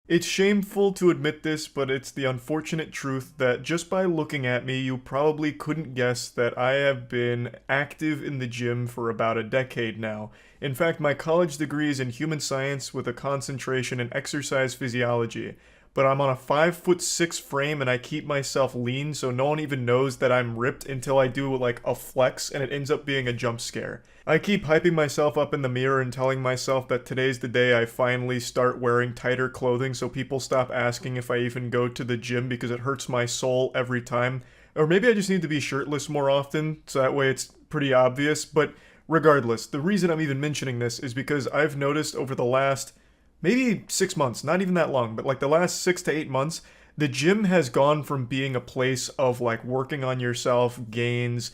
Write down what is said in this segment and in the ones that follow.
It's shameful to admit this, but it's the unfortunate truth that just by looking at me, you probably couldn't guess that I have been active in the gym for about a decade now. In fact, my college degree is in human science with a concentration in exercise physiology. But I'm on a 5'6" frame and I keep myself lean so no one even knows that I'm ripped until I do like a flex and it ends up being a jump scare. I keep hyping myself up in the mirror and telling myself that today's the day I finally start wearing tighter clothing so people stop asking if I even go to the gym because it hurts my soul every time. Or maybe I just need to be shirtless more often so that way it's pretty obvious. But regardless, the reason I'm even mentioning this is because I've noticed over the last maybe 6 months, not even that long, but like the last 6 to 8 months, the gym has gone from being a place of like working on yourself, gains,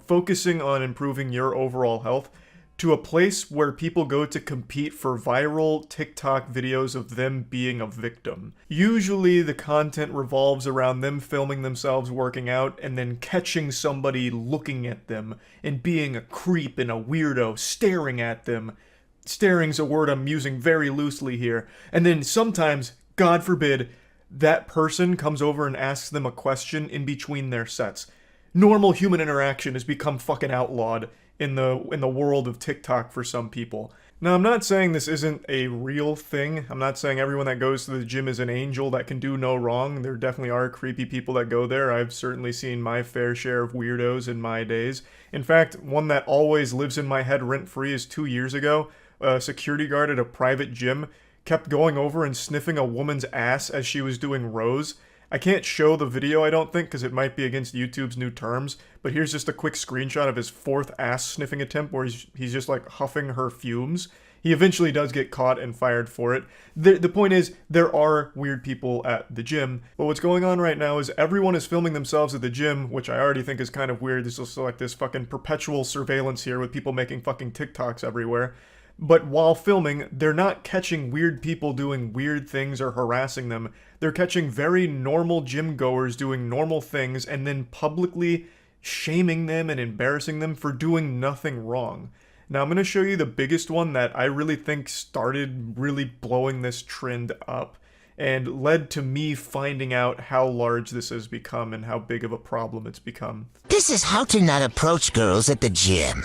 focusing on improving your overall health, to a place where people go to compete for viral TikTok videos of them being a victim. Usually the content revolves around them filming themselves working out and then catching somebody looking at them and being a creep and a weirdo staring at them. Staring's a word I'm using very loosely here. And then sometimes, God forbid, that person comes over and asks them a question in between their sets. Normal human interaction has become fucking outlawed in the world of TikTok for some people. Now, I'm not saying this isn't a real thing. I'm not saying everyone that goes to the gym is an angel that can do no wrong. There definitely are creepy people that go there. I've certainly seen my fair share of weirdos in my days. In fact, one that always lives in my head rent-free is 2 years ago. A security guard at a private gym kept going over and sniffing a woman's ass as she was doing rows. I can't show the video, I don't think, because it might be against YouTube's new terms, but here's just a quick screenshot of his fourth ass sniffing attempt where he's just like huffing her fumes. He eventually does get caught and fired for it. The point is, there are weird people at the gym, but what's going on right now is everyone is filming themselves at the gym, which I already think is kind of weird. There's also like this fucking perpetual surveillance here with people making fucking TikToks everywhere. But while filming, they're not catching weird people doing weird things or harassing them. They're catching very normal gym goers doing normal things and then publicly shaming them and embarrassing them for doing nothing wrong. Now I'm going to show you the biggest one that I really think started really blowing this trend up and led to me finding out how large this has become and how big of a problem it's become. This is how to not approach girls at the gym.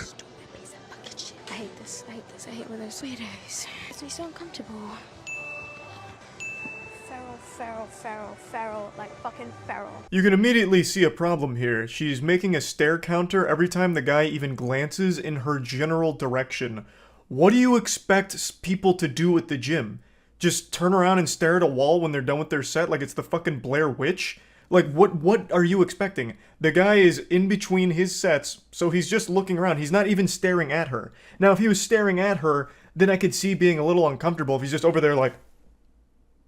I hate this. I hate when there's weirdos. It makes me so uncomfortable. Feral, like fucking feral. You can immediately see a problem here. She's making a stare counter every time the guy even glances in her general direction. What do you expect people to do at the gym? Just turn around and stare at a wall when they're done with their set like it's the fucking Blair Witch? Like, what are you expecting? The guy is in between his sets, so he's just looking around. He's not even staring at her. Now, if he was staring at her, then I could see being a little uncomfortable if he's just over there, like,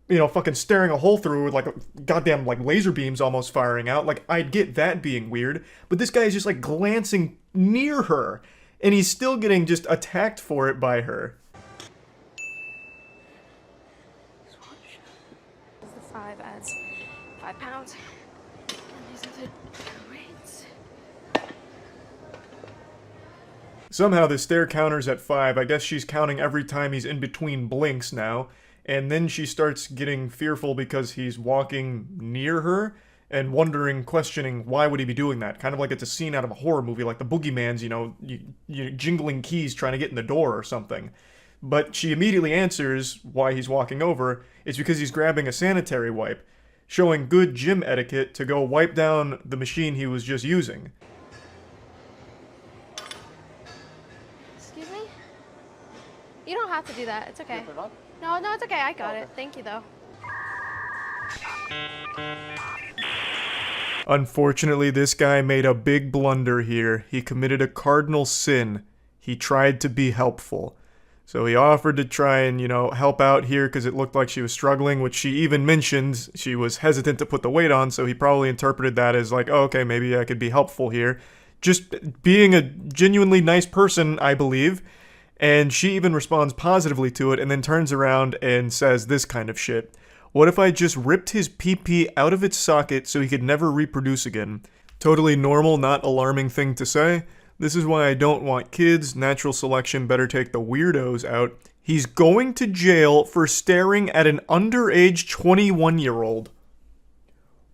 fucking staring a hole through with, like, goddamn, like, laser beams almost firing out. Like, I'd get that being weird. But this guy is just, like, glancing near her, and he's still getting just attacked for it by her. The 5 adds 5 pounds. And these other weights. Somehow the stare counter's at 5. I guess she's counting every time he's in between blinks now. And then she starts getting fearful because he's walking near her and wondering, questioning, why would he be doing that? Kind of like it's a scene out of a horror movie, like the boogeyman's, you jingling keys trying to get in the door or something. But she immediately answers why he's walking over. It's because he's grabbing a sanitary wipe, showing good gym etiquette to go wipe down the machine he was just using. Excuse me? You don't have to do that. It's okay. No, it's okay. I got it. Thank you, though. Unfortunately, this guy made a big blunder here. He committed a cardinal sin. He tried to be helpful. So he offered to try and, help out here because it looked like she was struggling, which she even mentioned she was hesitant to put the weight on, so he probably interpreted that as like, oh, okay, maybe I could be helpful here. Just being a genuinely nice person, I believe. And she even responds positively to it and then turns around and says this kind of shit. What if I just ripped his pee-pee out of its socket so he could never reproduce again? Totally normal, not alarming thing to say. This is why I don't want kids. Natural selection better take the weirdos out. He's going to jail for staring at an underage 21-year-old.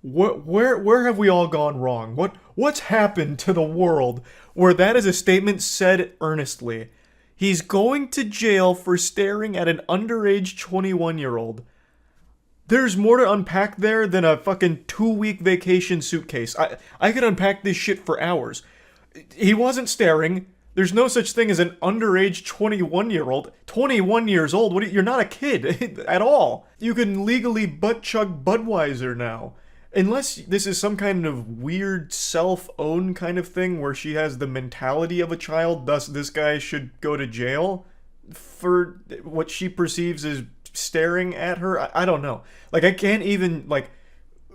Where have we all gone wrong? What's happened to the world where that is a statement said earnestly? He's going to jail for staring at an underage 21-year-old. There's more to unpack there than a fucking 2-week vacation suitcase. I could unpack this shit for hours. He wasn't staring. There's no such thing as an underage 21-year-old. 21 years old? You're not a kid at all. You can legally butt-chug Budweiser now. Unless this is some kind of weird self-own kind of thing where she has the mentality of a child, thus this guy should go to jail for what she perceives as staring at her. I don't know. Like, I can't even, like,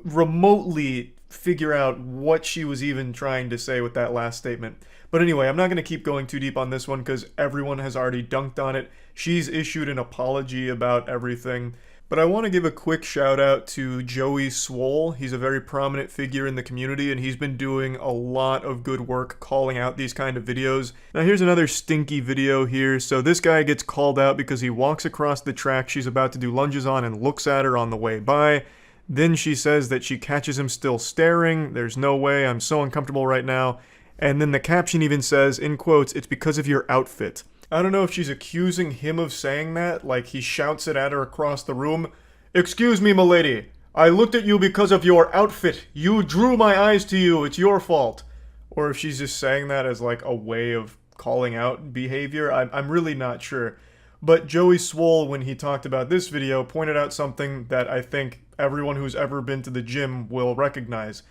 remotely figure out what she was even trying to say with that last statement. But anyway, I'm not going to keep going too deep on this one because everyone has already dunked on it. She's issued an apology about everything. But I want to give a quick shout out to Joey Swole. He's a very prominent figure in the community and he's been doing a lot of good work calling out these kind of videos. Now here's another stinky video here. So this guy gets called out because he walks across the track she's about to do lunges on and looks at her on the way by. Then she says that she catches him still staring. There's no way, I'm so uncomfortable right now. And then the caption even says, in quotes, "It's because of your outfit." I don't know if she's accusing him of saying that, like he shouts it at her across the room. "Excuse me, m'lady. I looked at you because of your outfit. You drew my eyes to you. It's your fault." Or if she's just saying that as like a way of calling out behavior. I'm really not sure. But Joey Swole, when he talked about this video, pointed out something that I think everyone who's ever been to the gym will recognize.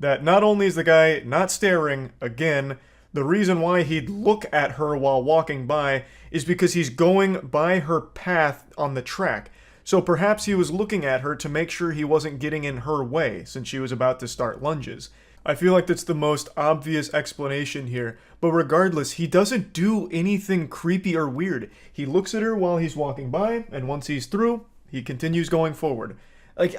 That not only is the guy not staring, again, the reason why he'd look at her while walking by is because he's going by her path on the track. So perhaps he was looking at her to make sure he wasn't getting in her way since she was about to start lunges. I feel like that's the most obvious explanation here, but regardless, he doesn't do anything creepy or weird. He looks at her while he's walking by, and once he's through, he continues going forward. Like,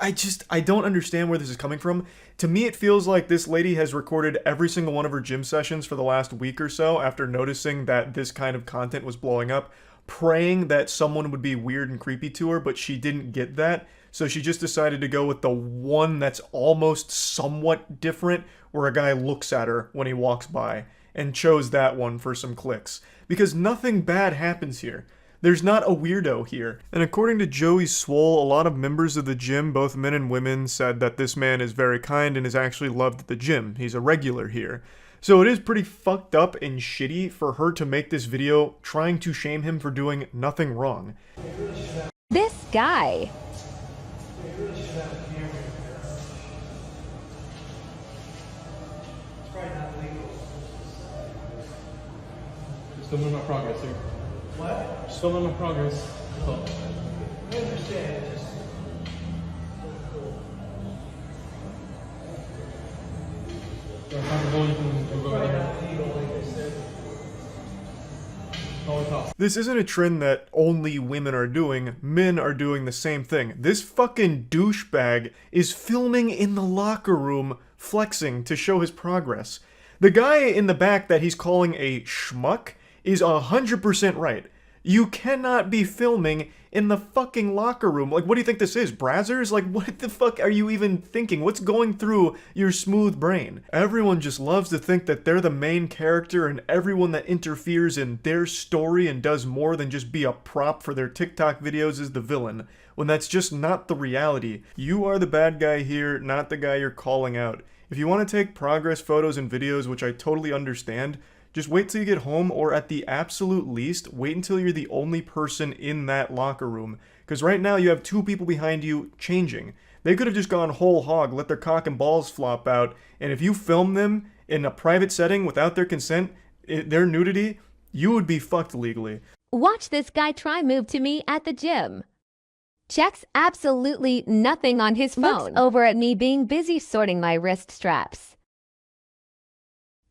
I don't understand where this is coming from. To me, it feels like this lady has recorded every single one of her gym sessions for the last week or so after noticing that this kind of content was blowing up, praying that someone would be weird and creepy to her, but she didn't get that. So she just decided to go with the one that's almost somewhat different, where a guy looks at her when he walks by, and chose that one for some clicks. Because nothing bad happens here. There's not a weirdo here. And according to Joey Swole, a lot of members of the gym, both men and women, said that this man is very kind and is actually loved at the gym. He's a regular here. So it is pretty fucked up and shitty for her to make this video trying to shame him for doing nothing wrong. This guy. Just filming my progress here. What? Just filming my progress. Oh. I understand. Just... So if I'm going, you can go right there. This isn't a trend that only women are doing, men are doing the same thing. This fucking douchebag is filming in the locker room, flexing to show his progress. The guy in the back that he's calling a schmuck is 100% right. You cannot be filming in the fucking locker room. Like, what do you think this is, Brazzers? Like, what the fuck are you even thinking? What's going through your smooth brain? Everyone just loves to think that they're the main character and everyone that interferes in their story and does more than just be a prop for their TikTok videos is the villain, when that's just not the reality. You are the bad guy here, not the guy you're calling out. If you want to take progress photos and videos, which I totally understand, just wait till you get home, or at the absolute least, wait until you're the only person in that locker room. Because right now you have 2 people behind you changing. They could have just gone whole hog, let their cock and balls flop out, and if you film them in a private setting without their consent, their nudity, you would be fucked legally. Watch this guy try move to me at the gym. Checks absolutely nothing on his phone. Looks over at me being busy sorting my wrist straps.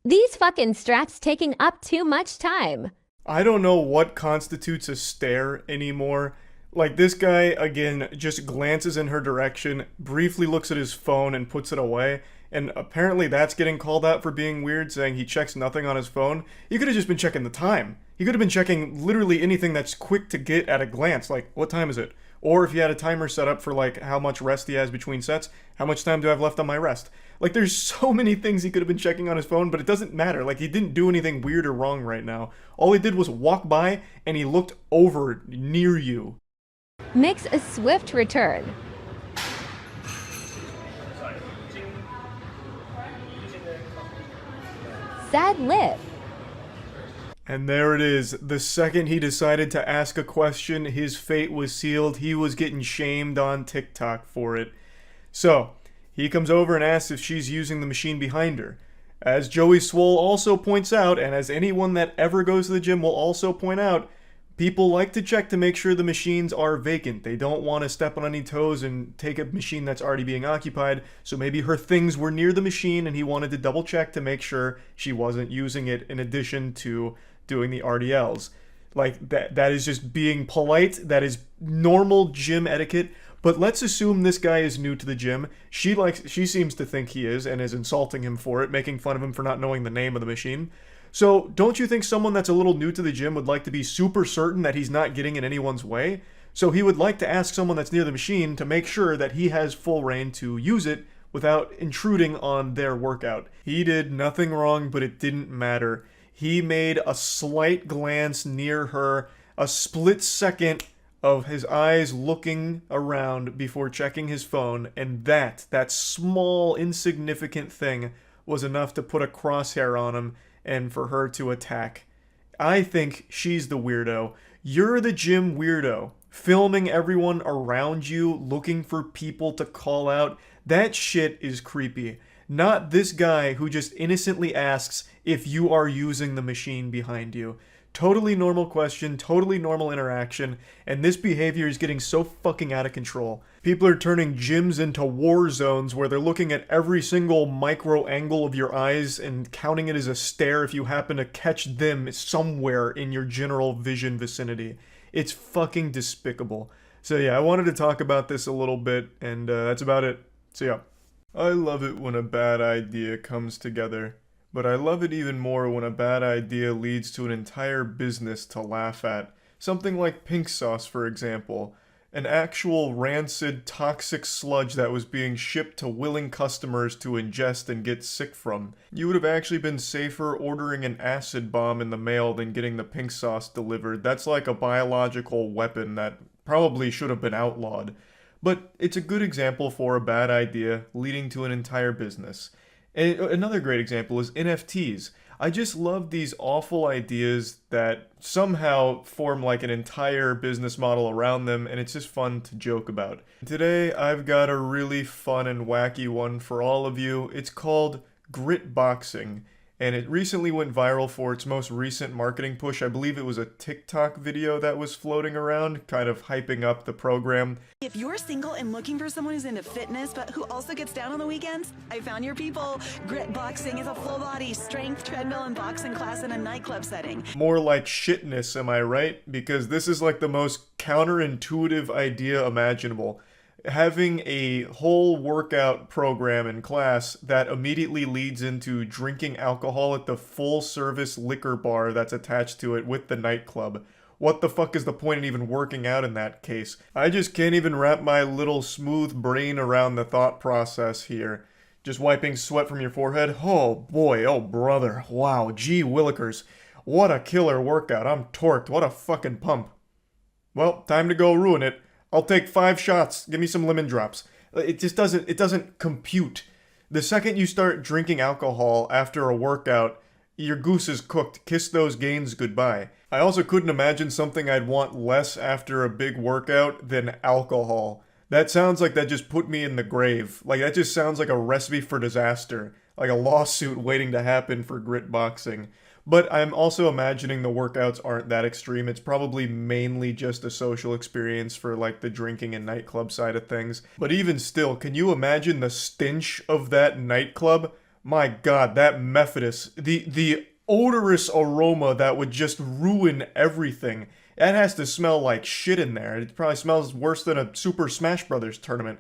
These fucking straps taking up too much time. I don't know what constitutes a stare anymore. Like, this guy, again, just glances in her direction, briefly looks at his phone and puts it away, and apparently that's getting called out for being weird, saying he checks nothing on his phone. He could have just been checking the time. He could have been checking literally anything that's quick to get at a glance, like, what time is it? Or if he had a timer set up for, like, how much rest he has between sets, how much time do I have left on my rest? Like, there's so many things he could have been checking on his phone, but it doesn't matter. Like, he didn't do anything weird or wrong right now. All he did was walk by, and he looked over near you. Makes a swift return. Sad lip. And there it is. The second he decided to ask a question, his fate was sealed. He was getting shamed on TikTok for it. So, he comes over and asks if she's using the machine behind her. As Joey Swole also points out, and as anyone that ever goes to the gym will also point out, people like to check to make sure the machines are vacant. They don't want to step on any toes and take a machine that's already being occupied, so maybe her things were near the machine and he wanted to double check to make sure she wasn't using it in addition to doing the RDLs. Like, that is just being polite. That is normal gym etiquette. But let's assume this guy is new to the gym. She seems to think he is and is insulting him for it, making fun of him for not knowing the name of the machine. So, don't you think someone that's a little new to the gym would like to be super certain that he's not getting in anyone's way? So he would like to ask someone that's near the machine to make sure that he has full reign to use it without intruding on their workout. He did nothing wrong, but it didn't matter. He made a slight glance near her, a split second of his eyes looking around before checking his phone, and that small, insignificant thing was enough to put a crosshair on him and for her to attack. I think she's the weirdo. You're the gym weirdo, filming everyone around you, looking for people to call out. That shit is creepy. Not this guy who just innocently asks if you are using the machine behind you. Totally normal question, totally normal interaction, and this behavior is getting so fucking out of control. People are turning gyms into war zones where they're looking at every single micro angle of your eyes and counting it as a stare if you happen to catch them somewhere in your general vision vicinity. It's fucking despicable. So yeah, I wanted to talk about this a little bit, and that's about it. So yeah. I love it when a bad idea comes together. But I love it even more when a bad idea leads to an entire business to laugh at. Something like pink sauce, for example. An actual rancid, toxic sludge that was being shipped to willing customers to ingest and get sick from. You would have actually been safer ordering an acid bomb in the mail than getting the pink sauce delivered. That's like a biological weapon that probably should have been outlawed. But it's a good example for a bad idea leading to an entire business. And another great example is NFTs. I just love these awful ideas that somehow form like an entire business model around them, and it's just fun to joke about. Today, I've got a really fun and wacky one for all of you. It's called grit boxing, and it recently went viral for its most recent marketing push. I believe it was a TikTok video that was floating around, kind of hyping up the program. If you're single and looking for someone who's into fitness but who also gets down on the weekends, I found your people. Grit Boxing is a full-body strength, treadmill, and boxing class in a nightclub setting. More like shitness, am I right? Because this is like the most counterintuitive idea imaginable. Having a whole workout program in class that immediately leads into drinking alcohol at the full-service liquor bar that's attached to it with the nightclub. What the fuck is the point in even working out in that case? I just can't even wrap my little smooth brain around the thought process here. Just wiping sweat from your forehead? Oh boy, oh brother, wow, gee willikers. What a killer workout, I'm torqued, what a fucking pump. Well, time to go ruin it. I'll take 5 shots, give me some lemon drops. It doesn't compute. The second you start drinking alcohol after a workout, your goose is cooked. Kiss those gains goodbye. I also couldn't imagine something I'd want less after a big workout than alcohol. That sounds like that just put me in the grave. Like, that just sounds like a recipe for disaster. Like a lawsuit waiting to happen for grit boxing. But I'm also imagining the workouts aren't that extreme. It's probably mainly just a social experience for like the drinking and nightclub side of things. But even still, can you imagine the stench of that nightclub? My God, that Methodist, the odorous aroma that would just ruin everything. That has to smell like shit in there. It probably smells worse than a Super Smash Brothers tournament.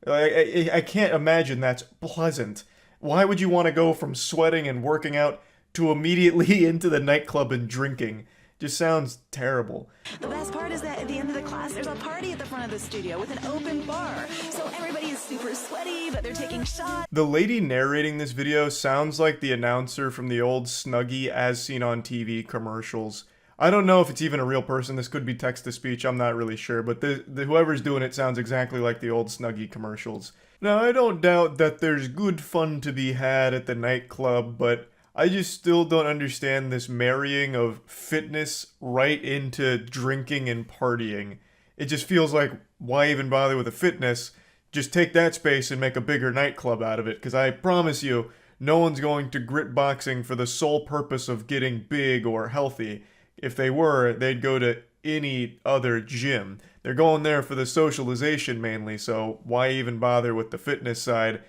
I can't imagine that's pleasant. Why would you want to go from sweating and working out to immediately into the nightclub and drinking? Just sounds terrible. The best part is that at the end of the class, there's a party at the front of the studio with an open bar. So everybody is super sweaty, but they're taking shots. The lady narrating this video sounds like the announcer from the old Snuggie As Seen on TV commercials. I don't know if it's even a real person. This could be text-to-speech. I'm not really sure. But whoever's doing it sounds exactly like the old Snuggie commercials. Now, I don't doubt that there's good fun to be had at the nightclub, but I just still don't understand this marrying of fitness right into drinking and partying. It just feels like, why even bother with the fitness? Just take that space and make a bigger nightclub out of it, because I promise you, no one's going to grit boxing for the sole purpose of getting big or healthy. If they were, they'd go to any other gym. They're going there for the socialization mainly, so why even bother with the fitness side?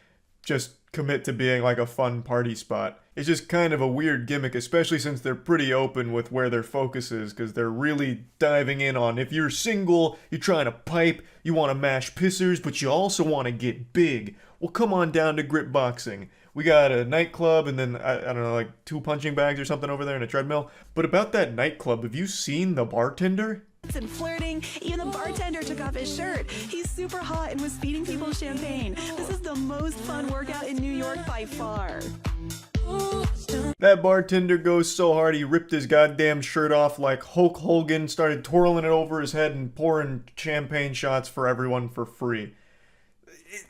Just commit to being like a fun party spot. It's just kind of a weird gimmick, especially since they're pretty open with where their focus is, because they're really diving in on if you're single, you're trying to pipe, you want to mash pissers, but you also want to get big. Well, come on down to Grip Boxing. We got a nightclub and then, I don't know, like 2 punching bags or something over there and a treadmill. But about that nightclub, have you seen the bartender? And flirting. Even the bartender took off his shirt. He's super hot and was feeding people champagne. This is the most fun workout in New York by far. That bartender goes so hard he ripped his goddamn shirt off like Hulk Hogan, started twirling it over his head and pouring champagne shots for everyone for free.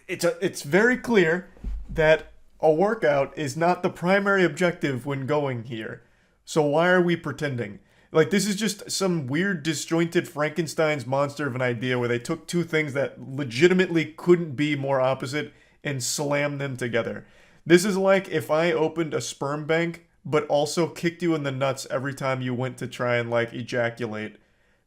It's very clear that a workout is not the primary objective when going here. So why are we pretending? Like, this is just some weird disjointed Frankenstein's monster of an idea where they took 2 things that legitimately couldn't be more opposite and slammed them together. This is like if I opened a sperm bank, but also kicked you in the nuts every time you went to try and, like, ejaculate.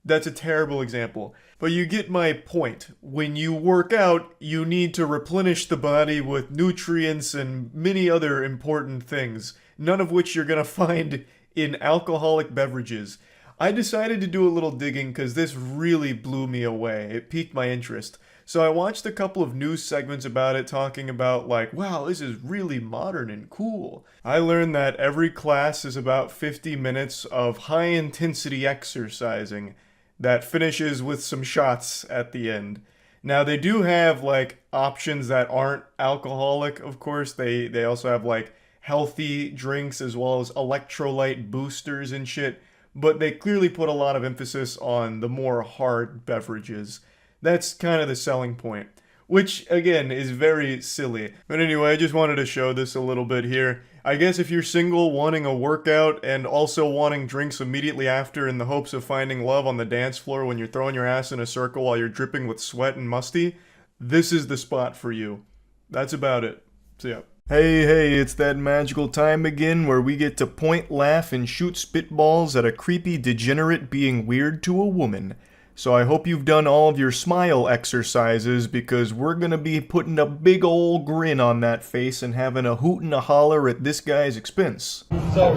That's a terrible example. But you get my point. When you work out, you need to replenish the body with nutrients and many other important things, none of which you're gonna find in alcoholic beverages. I decided to do a little digging because this really blew me away. It piqued my interest. So I watched a couple of news segments about it talking about like, wow, this is really modern and cool. I learned that every class is about 50 minutes of high intensity exercising that finishes with some shots at the end. Now they do have like options that aren't alcoholic, of course. They also have like healthy drinks as well as electrolyte boosters and shit, but they clearly put a lot of emphasis on the more hard beverages. That's kind of the selling point, which again is very silly. But anyway, I just wanted to show this a little bit here. I guess if you're single wanting a workout and also wanting drinks immediately after in the hopes of finding love on the dance floor when you're throwing your ass in a circle while you're dripping with sweat and musty, this is the spot for you. That's about it. So yeah. Hey, it's that magical time again where we get to point, laugh, and shoot spitballs at a creepy degenerate being weird to a woman. So I hope you've done all of your smile exercises because we're gonna be putting a big ol' grin on that face and having a hoot and a holler at this guy's expense. So,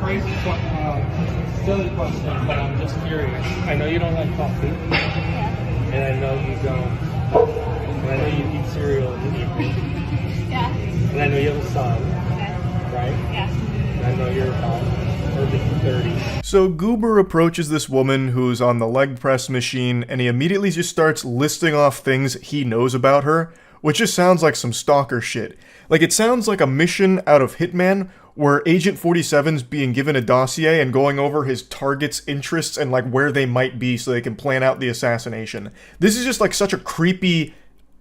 crazy, silly question, but I'm just curious. I know you don't like coffee, and I know you don't, and I know you eat cereal in the evening. Yeah. And I know you have a son, right? Yeah. And I know you're about early 30s. So Goober approaches this woman who's on the leg press machine, and he immediately just starts listing off things he knows about her, which just sounds like some stalker shit. Like, it sounds like a mission out of Hitman, where Agent 47's being given a dossier and going over his target's interests and, like, where they might be so they can plan out the assassination. This is just, like, such a creepy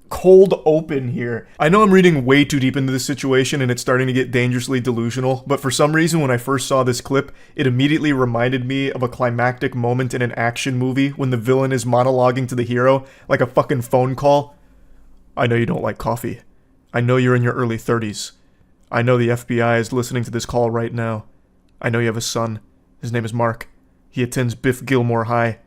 cold open here. I know I'm reading way too deep into this situation and it's starting to get dangerously delusional, but for some reason when I first saw this clip, it immediately reminded me of a climactic moment in an action movie when the villain is monologuing to the hero like a fucking phone call. I know you don't like coffee. I know you're in your early 30s. I know the FBI is listening to this call right now. I know you have a son. His name is Mark. He attends Biff Gilmore High.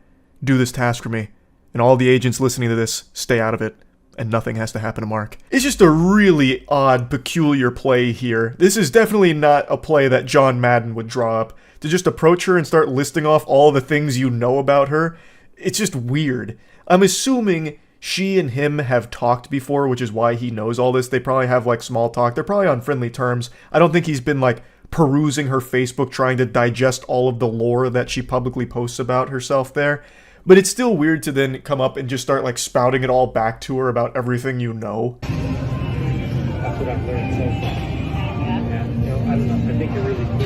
Do this task for me. And all the agents listening to this, stay out of it. And nothing has to happen to Mark. It's just a really odd, peculiar play here. This is definitely not a play that John Madden would draw up. To just approach her and start listing off all the things you know about her, it's just weird. I'm assuming she and him have talked before, which is why he knows all this. They probably have, like, small talk. They're probably on friendly terms. I don't think he's been, like, perusing her Facebook, trying to digest all of the lore that she publicly posts about herself there. But it's still weird to then come up and just start like spouting it all back to her about everything you know. That's what I've learned so far. And, you know, I don't know. I think you're really cool.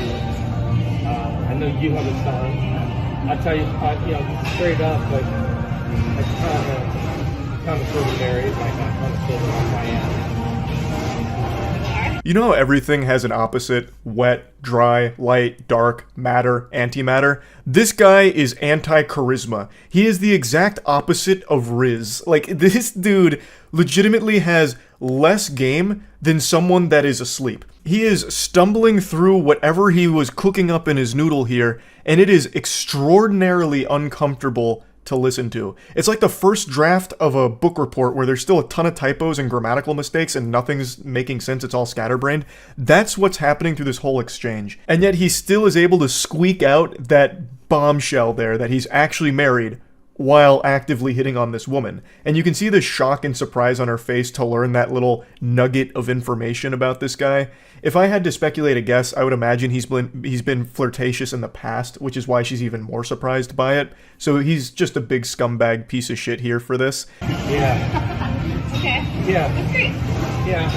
I know you have a son. I'll tell you, you know, straight up, like, I kind of feel married, like I kind of feel like I am. You know how everything has an opposite? Wet, dry, light, dark, matter, antimatter? This guy is anti-charisma. He is the exact opposite of Riz. Like, this dude legitimately has less game than someone that is asleep. He is stumbling through whatever he was cooking up in his noodle here, and it is extraordinarily uncomfortable to listen to. It's like the first draft of a book report where there's still a ton of typos and grammatical mistakes and nothing's making sense, it's all scatterbrained. That's what's happening through this whole exchange. And yet he still is able to squeak out that bombshell there that he's actually married while actively hitting on this woman. And you can see the shock and surprise on her face to learn that little nugget of information about this guy. If I had to speculate a guess, I would imagine he's been flirtatious in the past, which is why she's even more surprised by it. So he's just a big scumbag piece of shit here for this. Yeah. Okay. Yeah. That's great. Yeah.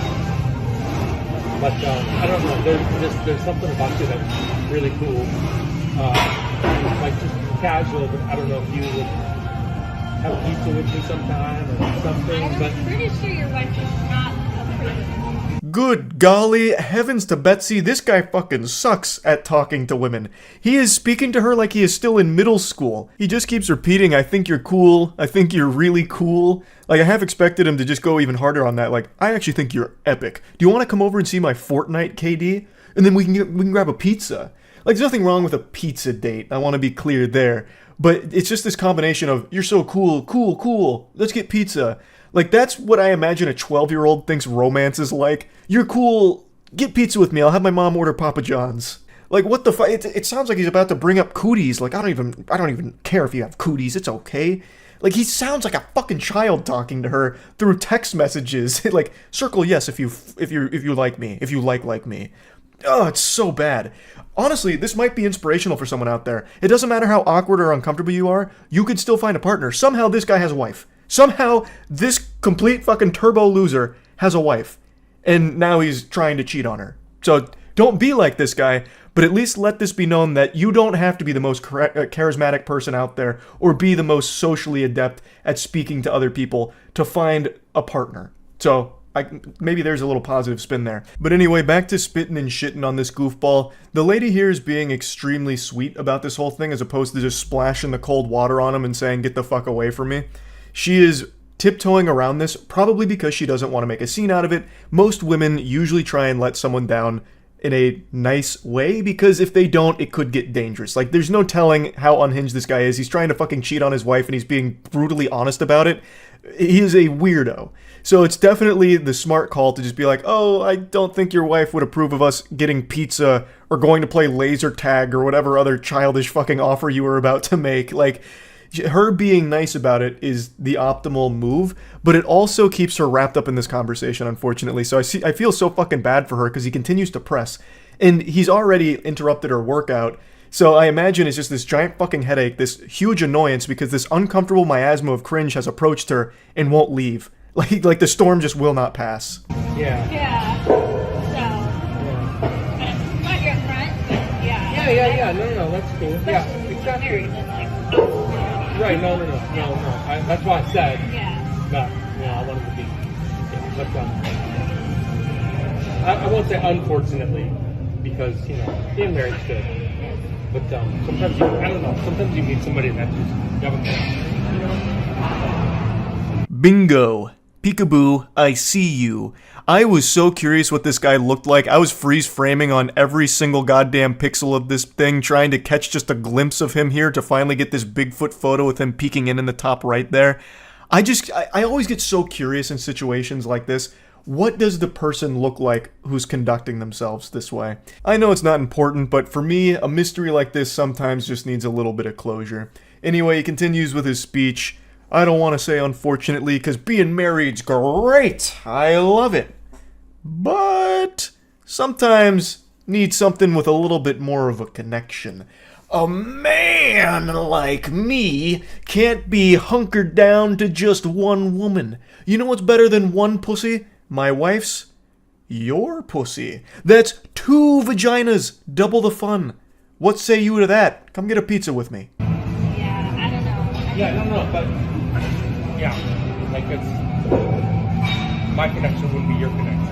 But I don't know. There's something about you that's really cool. Like just casual, but I don't know if you would have pizza with me sometime or something. But I'm pretty sure your wife is not a pretty. Good golly, heavens to Betsy, this guy fucking sucks at talking to women. He is speaking to her like he is still in middle school. He just keeps repeating, I think you're cool, I think you're really cool. Like, I half expected him to just go even harder on that, like, I actually think you're epic. Do you want to come over and see my Fortnite, KD? And then we can grab a pizza. Like, there's nothing wrong with a pizza date, I want to be clear there. But it's just this combination of, you're so cool, let's get pizza. Like, that's what I imagine a 12-year-old thinks romance is like. You're cool, get pizza with me, I'll have my mom order Papa John's. Like, what the fuck? It sounds like he's about to bring up cooties. Like, I don't even care if you have cooties, it's okay. Like, he sounds like a fucking child talking to her through text messages. Like, circle yes if you like me, if you like me. Oh, it's so bad. Honestly, this might be inspirational for someone out there. It doesn't matter how awkward or uncomfortable you are, you could still find a partner. Somehow this guy has a wife. Somehow this complete fucking turbo loser has a wife. And now he's trying to cheat on her. So don't be like this guy, but at least let this be known that you don't have to be the most charismatic person out there or be the most socially adept at speaking to other people to find a partner. So maybe there's a little positive spin there. But anyway, back to spitting and shitting on this goofball. The lady here is being extremely sweet about this whole thing as opposed to just splashing the cold water on him and saying, get the fuck away from me. She is tiptoeing around this, probably because she doesn't want to make a scene out of it. Most women usually try and let someone down in a nice way, because if they don't, it could get dangerous. Like, there's no telling how unhinged this guy is. He's trying to fucking cheat on his wife and he's being brutally honest about it. He is a weirdo. So it's definitely the smart call to just be like, oh, I don't think your wife would approve of us getting pizza or going to play laser tag or whatever other childish fucking offer you were about to make. Like, her being nice about it is the optimal move, but it also keeps her wrapped up in this conversation, unfortunately. So I feel so fucking bad for her because he continues to press. And he's already interrupted her workout. So I imagine it's just this giant fucking headache, this huge annoyance because this uncomfortable miasma of cringe has approached her and won't leave. Like the storm just will not pass. yeah. Yeah. So. Not your front, but yeah. Yeah. No, that's cool. Yeah, exactly. Married, that's like. Right, no. That's why I said. Yeah. But, I wanted to be. Yeah, but I won't say unfortunately, because, being married is good. But sometimes sometimes you meet somebody that just, you have a Bingo. Peekaboo, I see you. I was so curious what this guy looked like. I was freeze framing on every single goddamn pixel of this thing, trying to catch just a glimpse of him here to finally get this Bigfoot photo with him peeking in the top right there. I always get so curious in situations like this. What does the person look like who's conducting themselves this way? I know it's not important, but for me, a mystery like this sometimes just needs a little bit of closure. Anyway, he continues with his speech. I don't want to say unfortunately, because being married's great. I love it. But sometimes Need something with a little bit more of a connection. A man like me can't be hunkered down to just one woman. You know what's better than one pussy? My wife's? Your pussy. That's 2 vaginas. Double the fun. What say you to that? Come get a pizza with me. Yeah, I don't know, but yeah, like it's my connection wouldn't be your connection.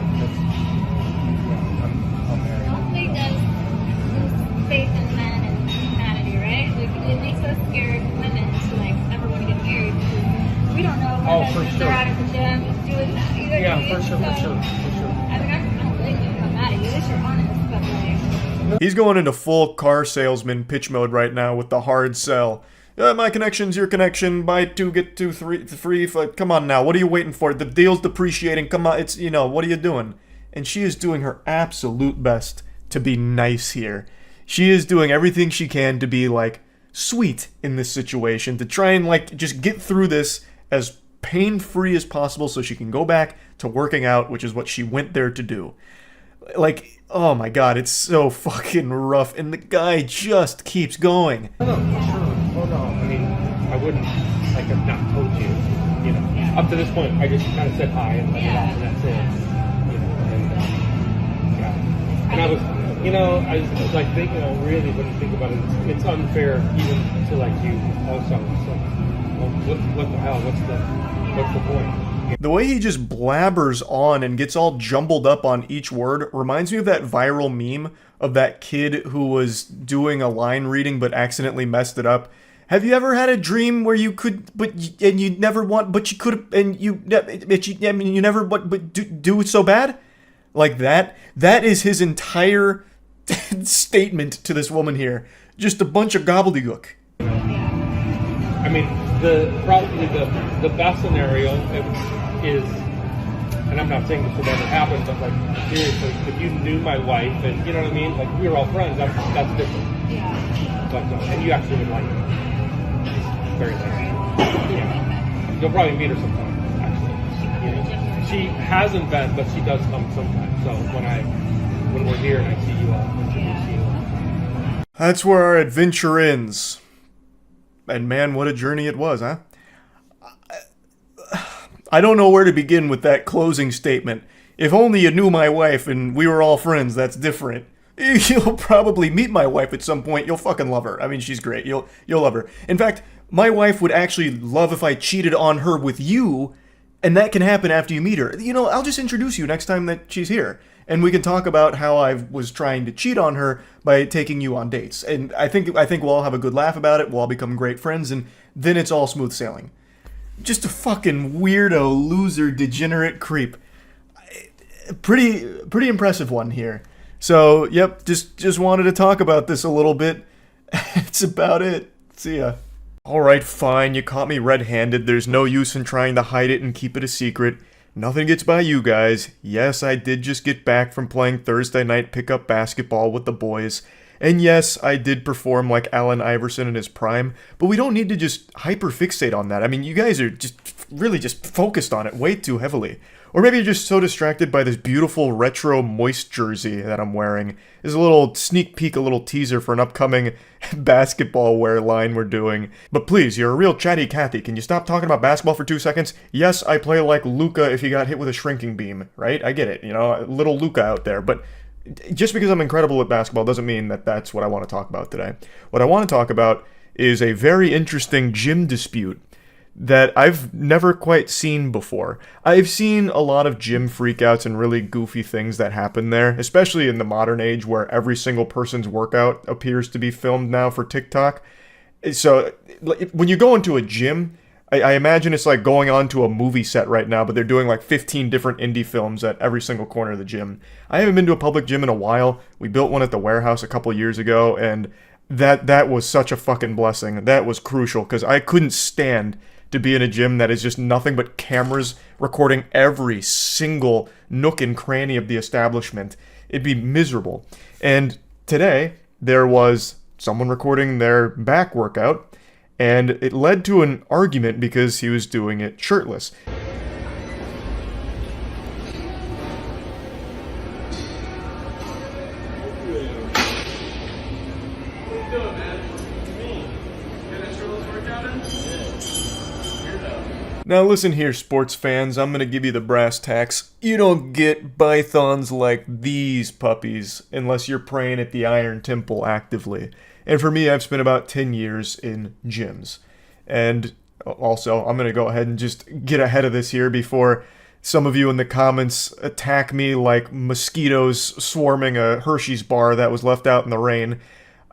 I'm married. Hopefully it does lose faith in men and humanity, right? Like it makes us scared women to like ever want to get married because we don't know if they're out at the gym doing that. You know what I mean? For sure. I mean, I don't blame you. I'm mad at you. At least you're honest, but like. He's going into full car salesman pitch mode right now with the hard sell. My connection's your connection. Buy 2, get 2 free. Come on now. What are you waiting for? The deal's depreciating. Come on. It's, what are you doing? And she is doing her absolute best to be nice here. She is doing everything she can to be, like, sweet in this situation. To try and, like, just get through this as pain-free as possible so she can go back to working out, which is what she went there to do. Like, oh my god, it's so fucking rough, and the guy just keeps going. No, for sure. Oh no, I mean, I wouldn't, like, have not told you, Up to this point, I just kind of said hi and let it off, and that's it, and I was, I was like thinking, I really wouldn't think about it. It's unfair even to, like, you also. It's like, well, what the hell? What's the point? The way he just blabbers on and gets all jumbled up on each word reminds me of that viral meme of that kid who was doing a line reading but accidentally messed it up. Have you ever had a dream where you could, and you never want, but you could, and you never, but do it so bad? Like that? That is his entire statement to this woman here. Just a bunch of gobbledygook. I mean, probably the best scenario is, and I'm not saying this would ever happen, but like seriously, if you knew my wife and you know what I mean, like we were all friends, that's different. Yeah. But and you actually would like her. Very likely. Yeah. You'll probably meet her sometime. Actually, she hasn't been, but she does come sometimes. So when we're here and I see you, I'll introduce you. That's where our adventure ends. And man, what a journey it was, huh? I don't know where to begin with that closing statement. If only you knew my wife and we were all friends, that's different. You'll probably meet my wife at some point. You'll fucking love her. I mean, she's great. You'll love her. In fact, my wife would actually love if I cheated on her with you, and that can happen after you meet her. I'll just introduce you next time that she's here. And we can talk about how I was trying to cheat on her by taking you on dates. And I think we'll all have a good laugh about it. We'll all become great friends, and then it's all smooth sailing. Just a fucking weirdo, loser, degenerate creep. Pretty impressive one here. So, yep, just wanted to talk about this a little bit. That's about it. See ya. Alright, fine, you caught me red-handed. There's no use in trying to hide it and keep it a secret. Nothing gets by you guys. Yes, I did just get back from playing Thursday night pickup basketball with the boys. And yes, I did perform like Allen Iverson in his prime, but we don't need to just hyperfixate on that. I mean, you guys are really just focused on it way too heavily. Or maybe you're just so distracted by this beautiful retro moist jersey that I'm wearing. There's a little sneak peek, a little teaser for an upcoming basketball wear line we're doing. But please, you're a real chatty Cathy. Can you stop talking about basketball for 2 seconds? Yes, I play like Luka if he got hit with a shrinking beam, right? I get it, little Luka out there. But just because I'm incredible at basketball doesn't mean that that's what I want to talk about today. What I want to talk about is a very interesting gym dispute that I've never quite seen before. I've seen a lot of gym freakouts and really goofy things that happen there, especially in the modern age where every single person's workout appears to be filmed now for TikTok. So when you go into a gym, I imagine it's like going onto a movie set right now, but they're doing like 15 different indie films at every single corner of the gym. I haven't been to a public gym in a while. We built one at the warehouse a couple years ago, and that was such a fucking blessing. That was crucial, because I couldn't stand to be in a gym that is just nothing but cameras recording every single nook and cranny of the establishment. It'd be miserable. And today, there was someone recording their back workout, and it led to an argument because he was doing it shirtless. Now listen here, sports fans, I'm gonna give you the brass tacks. You don't get pythons like these puppies unless you're praying at the Iron Temple actively. And for me, I've spent about 10 years in gyms. And also, I'm gonna go ahead and just get ahead of this here before some of you in the comments attack me like mosquitoes swarming a Hershey's bar that was left out in the rain.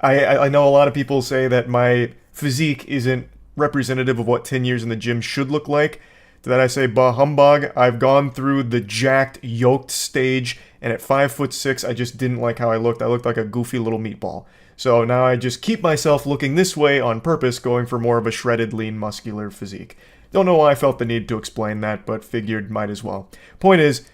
I know a lot of people say that my physique isn't representative of what 10 years in the gym should look like. To that I say, bah humbug. I've gone through the jacked, yoked stage, and at 5'6", I just didn't like how I looked. I looked like a goofy little meatball. So now I just keep myself looking this way on purpose, going for more of a shredded, lean, muscular physique. Don't know why I felt the need to explain that, but figured might as well. Point is,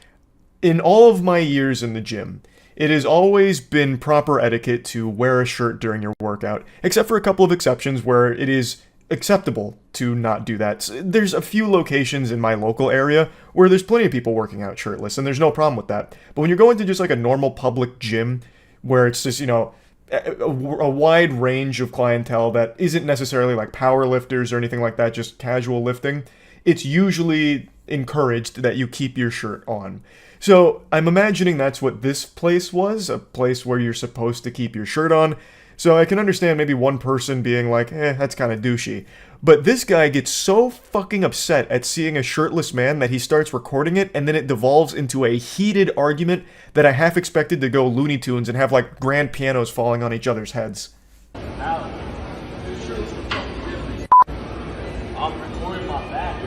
in all of my years in the gym, it has always been proper etiquette to wear a shirt during your workout, except for a couple of exceptions where it is acceptable to not do that. There's a few locations in my local area where there's plenty of people working out shirtless, and there's no problem with that. But when you're going to just like a normal public gym where it's just, a wide range of clientele that isn't necessarily like power lifters or anything like that, just casual lifting, it's usually encouraged that you keep your shirt on. So I'm imagining that's what this place was, a place where you're supposed to keep your shirt on. So I can understand maybe one person being like, that's kind of douchey. But this guy gets so fucking upset at seeing a shirtless man that he starts recording it, and then it devolves into a heated argument that I half expected to go Looney Tunes and have like grand pianos falling on each other's heads. I'm recording my back.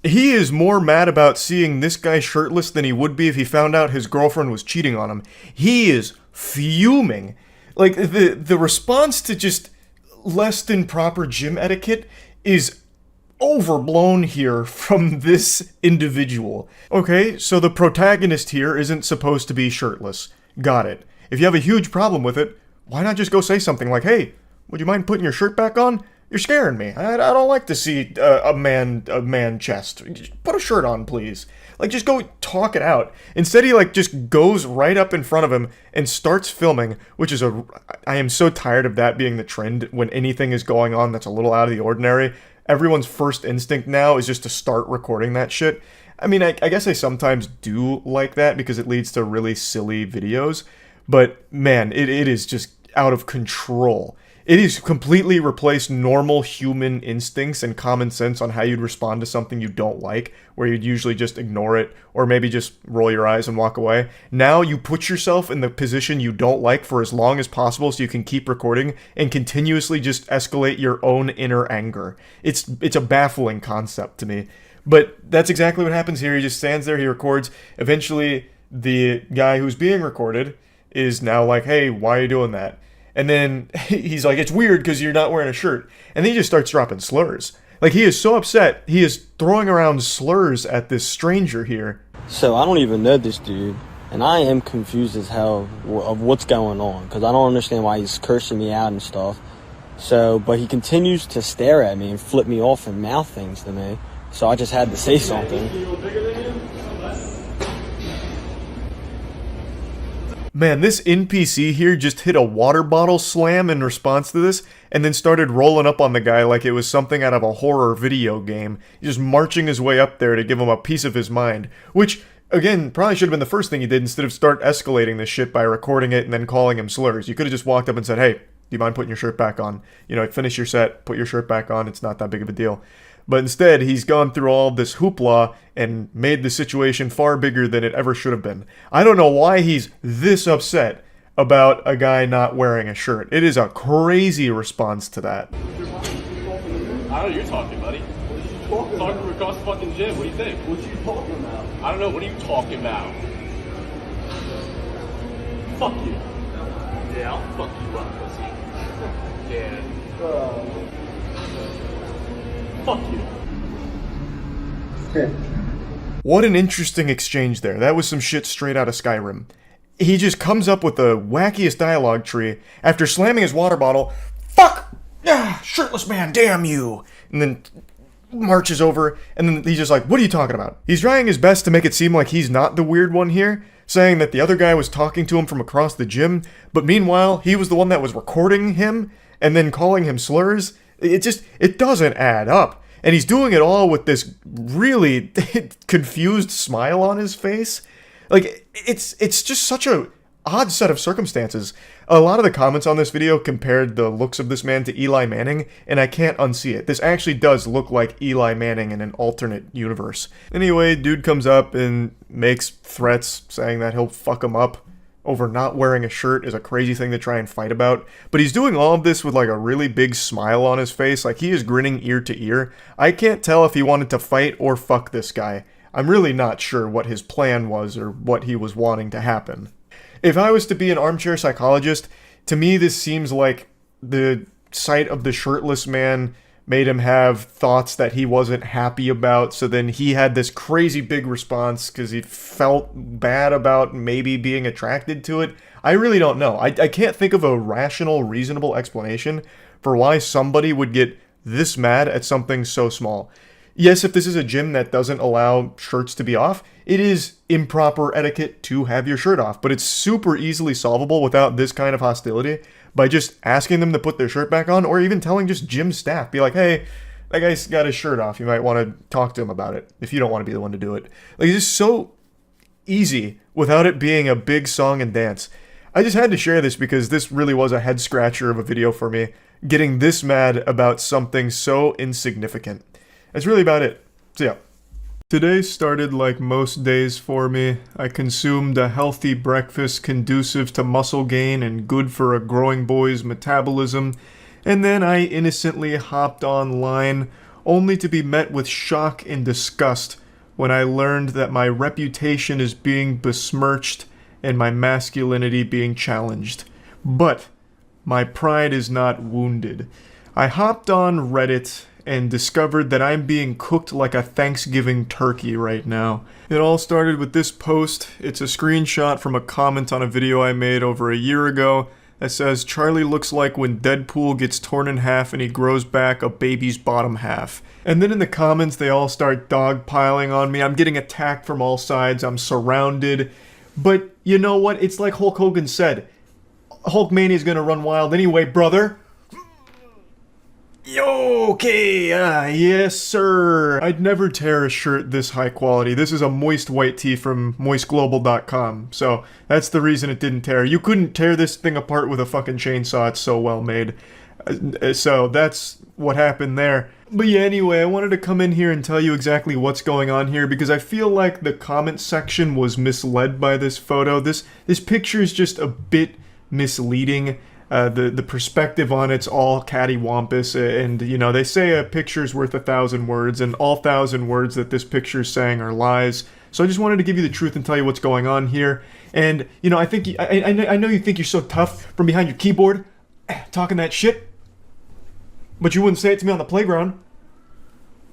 He is more mad about seeing this guy shirtless than he would be if he found out his girlfriend was cheating on him. He is fuming. Like, the response to just less than proper gym etiquette is overblown here from this individual. Okay, so the protagonist here isn't supposed to be shirtless. Got it. If you have a huge problem with it, why not just go say something like, hey, would you mind putting your shirt back on? You're scaring me. I don't like to see a man chest. Put a shirt on, please. Like, just go talk it out. Instead, he, just goes right up in front of him and starts filming, which is I am so tired of that being the trend when anything is going on that's a little out of the ordinary. Everyone's first instinct now is just to start recording that shit. I mean, I guess I sometimes do like that because it leads to really silly videos. But, man, it is just out of control. It has completely replaced normal human instincts and common sense on how you'd respond to something you don't like, where you'd usually just ignore it or maybe just roll your eyes and walk away. Now you put yourself in the position you don't like for as long as possible so you can keep recording and continuously just escalate your own inner anger. It's a baffling concept to me. But that's exactly what happens here. He just stands there, he records. Eventually, the guy who's being recorded is now like, hey, why are you doing that? And then he's like, it's weird because you're not wearing a shirt. And then he just starts dropping slurs. Like, he is so upset, he is throwing around slurs at this stranger here. So I don't even know this dude, and I am confused as hell of what's going on, because I don't understand why he's cursing me out and stuff. So, but he continues to stare at me and flip me off and mouth things to me. So I just had to say something. Man, this NPC here just hit a water bottle slam in response to this, and then started rolling up on the guy like it was something out of a horror video game. He's just marching his way up there to give him a piece of his mind. Which, again, probably should have been the first thing he did instead of start escalating this shit by recording it and then calling him slurs. You could have just walked up and said, hey, do you mind putting your shirt back on? Finish your set, put your shirt back on, it's not that big of a deal. But instead, he's gone through all this hoopla and made the situation far bigger than it ever should have been. I don't know why he's this upset about a guy not wearing a shirt. It is a crazy response to that. I don't know, you're talking, buddy. What are you talking across the fucking gym. What do you think? What are you talking about? I don't know. What are you talking about? Fuck you. Yeah, I'll fuck you up, pussy. Yeah. Fuck you. What an interesting exchange there. That was some shit straight out of Skyrim. He just comes up with the wackiest dialogue tree after slamming his water bottle. Fuck! Ah, shirtless man, damn you! And then marches over, and then he's just like, what are you talking about? He's trying his best to make it seem like he's not the weird one here, saying that the other guy was talking to him from across the gym, but meanwhile, he was the one that was recording him and then calling him slurs. It doesn't add up. And he's doing it all with this really confused smile on his face. Like, it's just such a odd set of circumstances. A lot of the comments on this video compared the looks of this man to Eli Manning, and I can't unsee it. This actually does look like Eli Manning in an alternate universe. Anyway, dude comes up and makes threats saying that he'll fuck him up over not wearing a shirt is a crazy thing to try and fight about. But he's doing all of this with like a really big smile on his face, like he is grinning ear to ear. I can't tell if he wanted to fight or fuck this guy. I'm really not sure what his plan was or what he was wanting to happen. If I was to be an armchair psychologist, to me this seems like the sight of the shirtless man made him have thoughts that he wasn't happy about, so then he had this crazy big response because he felt bad about maybe being attracted to it. I really don't know. I can't think of a rational, reasonable explanation for why somebody would get this mad at something so small. Yes, if this is a gym that doesn't allow shirts to be off, it is improper etiquette to have your shirt off, but it's super easily solvable without this kind of hostility by just asking them to put their shirt back on, or even telling just gym staff, be like, hey, that guy's got his shirt off, you might want to talk to him about it, if you don't want to be the one to do it. Like, it's just so easy without it being a big song and dance. I just had to share this because this really was a head scratcher of a video for me, getting this mad about something so insignificant. That's really about it. So yeah. Today started like most days for me. I consumed a healthy breakfast conducive to muscle gain and good for a growing boy's metabolism, and then I innocently hopped online only to be met with shock and disgust when I learned that my reputation is being besmirched and my masculinity being challenged. But my pride is not wounded. I hopped on Reddit and discovered that I'm being cooked like a Thanksgiving turkey right now. It all started with this post. It's a screenshot from a comment on a video I made over a year ago that says, Charlie looks like when Deadpool gets torn in half and he grows back a baby's bottom half. And then in the comments they all start dogpiling on me. I'm getting attacked from all sides. I'm surrounded. But you know what? It's like Hulk Hogan said. Hulkmania is gonna run wild anyway, brother. Okay, yes sir. I'd never tear a shirt this high quality. This is a moist white tee from moistglobal.com, so that's the reason it didn't tear. You couldn't tear this thing apart with a fucking chainsaw, it's so well made. So that's what happened there. But yeah, anyway, I wanted to come in here and tell you exactly what's going on here because I feel like the comment section was misled by this photo. This picture is just a bit misleading. The perspective on it's all cattywampus, and you know, they say a picture's worth 1,000 words, and all 1,000 words that this picture's saying are lies. So I just wanted to give you the truth and tell you what's going on here. And you know, I know you think you're so tough from behind your keyboard, talking that shit, but you wouldn't say it to me on the playground.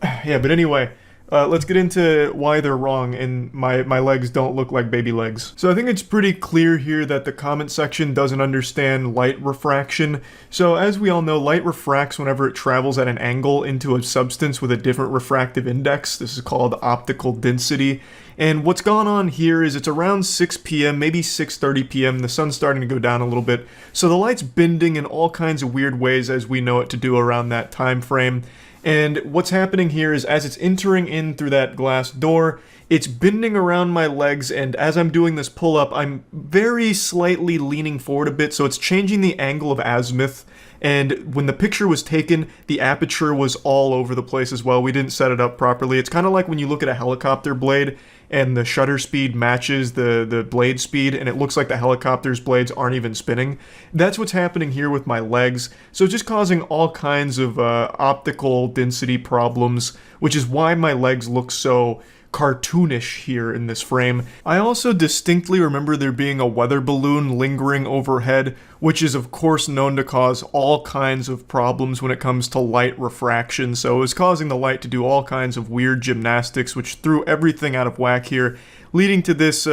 Yeah, but anyway. Let's get into why they're wrong and my legs don't look like baby legs. So I think it's pretty clear here that the comment section doesn't understand light refraction. So as we all know, light refracts whenever it travels at an angle into a substance with a different refractive index. This is called optical density. And what's gone on here is it's around 6 p.m., maybe 6:30 p.m. The sun's starting to go down a little bit. So the light's bending in all kinds of weird ways as we know it to do around that time frame. And what's happening here is as it's entering in through that glass door, it's bending around my legs, and as I'm doing this pull-up, I'm very slightly leaning forward a bit, so it's changing the angle of azimuth. And when the picture was taken, the aperture was all over the place as well. We didn't set it up properly. It's kind of like when you look at a helicopter blade and the shutter speed matches the blade speed, and it looks like the helicopter's blades aren't even spinning. That's what's happening here with my legs. So it's just causing all kinds of optical density problems, which is why my legs look so cartoonish here in this frame. I also distinctly remember there being a weather balloon lingering overhead, which is of course known to cause all kinds of problems when it comes to light refraction. So it was causing the light to do all kinds of weird gymnastics, which threw everything out of whack here, leading to this,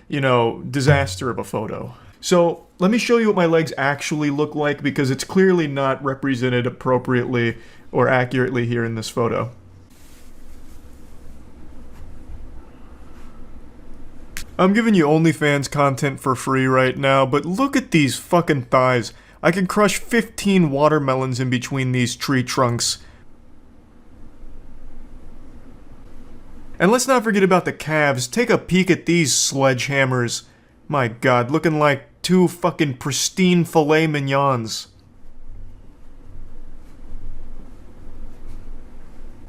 disaster of a photo. So let me show you what my legs actually look like because it's clearly not represented appropriately or accurately here in this photo. I'm giving you OnlyFans content for free right now, but look at these fucking thighs. I can crush 15 watermelons in between these tree trunks. And let's not forget about the calves. Take a peek at these sledgehammers. My god, looking like two fucking pristine filet mignons.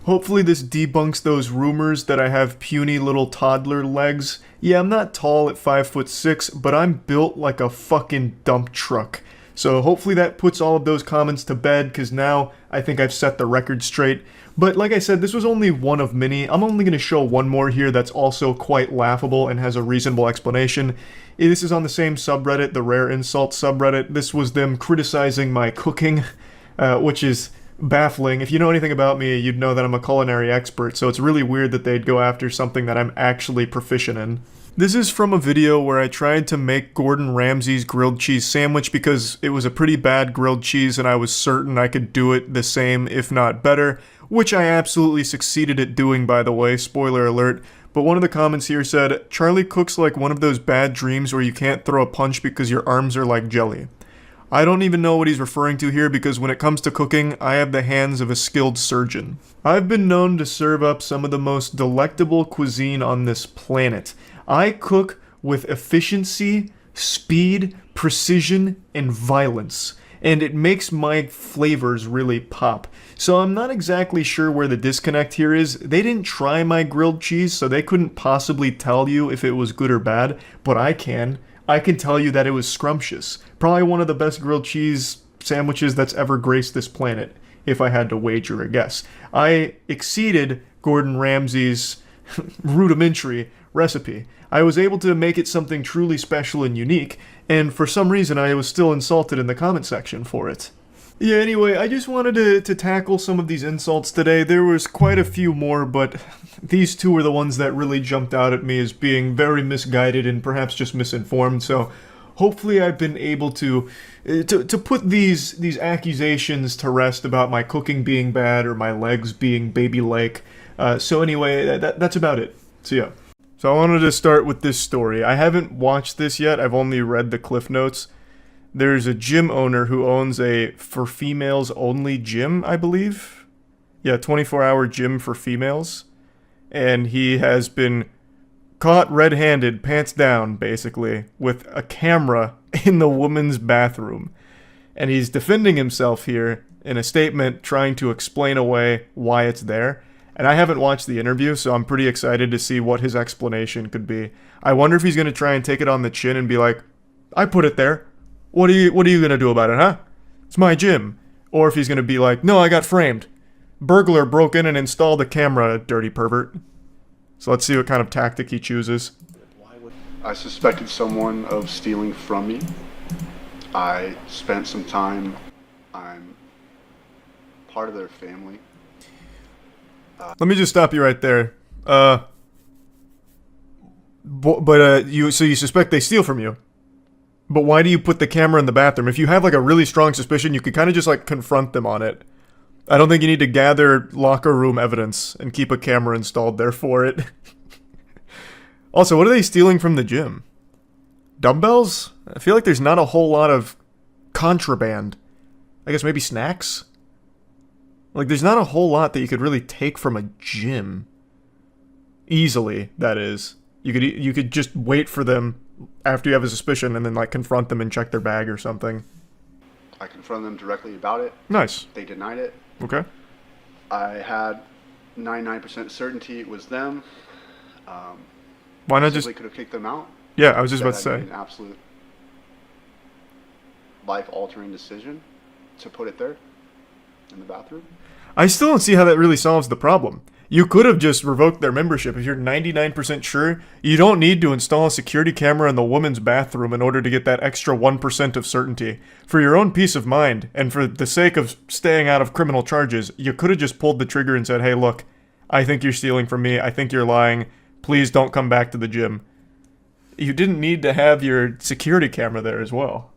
Hopefully this debunks those rumors that I have puny little toddler legs. Yeah, I'm not tall at 5'6", but I'm built like a fucking dump truck. So hopefully that puts all of those comments to bed, because now I think I've set the record straight. But like I said, this was only one of many. I'm only going to show one more here that's also quite laughable and has a reasonable explanation. This is on the same subreddit, the Rare Insult subreddit. This was them criticizing my cooking, which is baffling. If you know anything about me, you'd know that I'm a culinary expert, so it's really weird that they'd go after something that I'm actually proficient in. This is from a video where I tried to make Gordon Ramsay's grilled cheese sandwich because it was a pretty bad grilled cheese and I was certain I could do it the same, if not better, which I absolutely succeeded at doing, by the way, spoiler alert. But one of the comments here said, "Charlie cooks like one of those bad dreams where you can't throw a punch because your arms are like jelly." I don't even know what he's referring to here because when it comes to cooking, I have the hands of a skilled surgeon. I've been known to serve up some of the most delectable cuisine on this planet. I cook with efficiency, speed, precision, and violence, and it makes my flavors really pop. So I'm not exactly sure where the disconnect here is. They didn't try my grilled cheese, so they couldn't possibly tell you if it was good or bad, but I can. I can tell you that it was scrumptious. Probably one of the best grilled cheese sandwiches that's ever graced this planet, if I had to wager a guess. I exceeded Gordon Ramsay's rudimentary recipe. I was able to make it something truly special and unique, and for some reason I was still insulted in the comment section for it. Yeah, anyway, I just wanted to tackle some of these insults today. There was quite a few more, but these two were the ones that really jumped out at me as being very misguided and perhaps just misinformed, so hopefully I've been able to put these accusations to rest about my cooking being bad or my legs being baby-like. So anyway, that's about it. So yeah. So I wanted to start with this story. I haven't watched this yet, I've only read the Cliff Notes. There's a gym owner who owns a for females only gym, I believe. Yeah, 24-hour gym for females. And he has been caught red-handed, pants down, basically, with a camera in the woman's bathroom. And he's defending himself here in a statement trying to explain away why it's there. And I haven't watched the interview, so I'm pretty excited to see what his explanation could be. I wonder if he's going to try and take it on the chin and be like, "I put it there. What are you going to do about it, huh? It's my gym." Or if he's going to be like, "No, I got framed. Burglar broke in and installed a camera, dirty pervert." So let's see what kind of tactic he chooses. I suspected someone of stealing from me. I spent some time. I'm part of their family. Let me just stop you right there. You suspect they steal from you? But why do you put the camera in the bathroom? If you have like a really strong suspicion, you could kind of just like confront them on it. I don't think you need to gather locker room evidence and keep a camera installed there for it. Also, what are they stealing from the gym? Dumbbells? I feel like there's not a whole lot of contraband. I guess maybe snacks? Like, there's not a whole lot that you could really take from a gym. Easily, that is. You could just wait for them after you have a suspicion and then like confront them and check their bag or something. I confronted them directly about it. Nice. They denied it. Okay. I had 99% certainty it was them. Why not just... They could have kicked them out. Yeah, I was just about to say. An absolute life-altering decision to put it there in the bathroom. I still don't see how that really solves the problem. You could have just revoked their membership. If you're 99% sure, you don't need to install a security camera in the woman's bathroom in order to get that extra 1% of certainty. For your own peace of mind, and for the sake of staying out of criminal charges, you could have just pulled the trigger and said, "Hey, look, I think you're stealing from me. I think you're lying. Please don't come back to the gym." You didn't need to have your security camera there as well.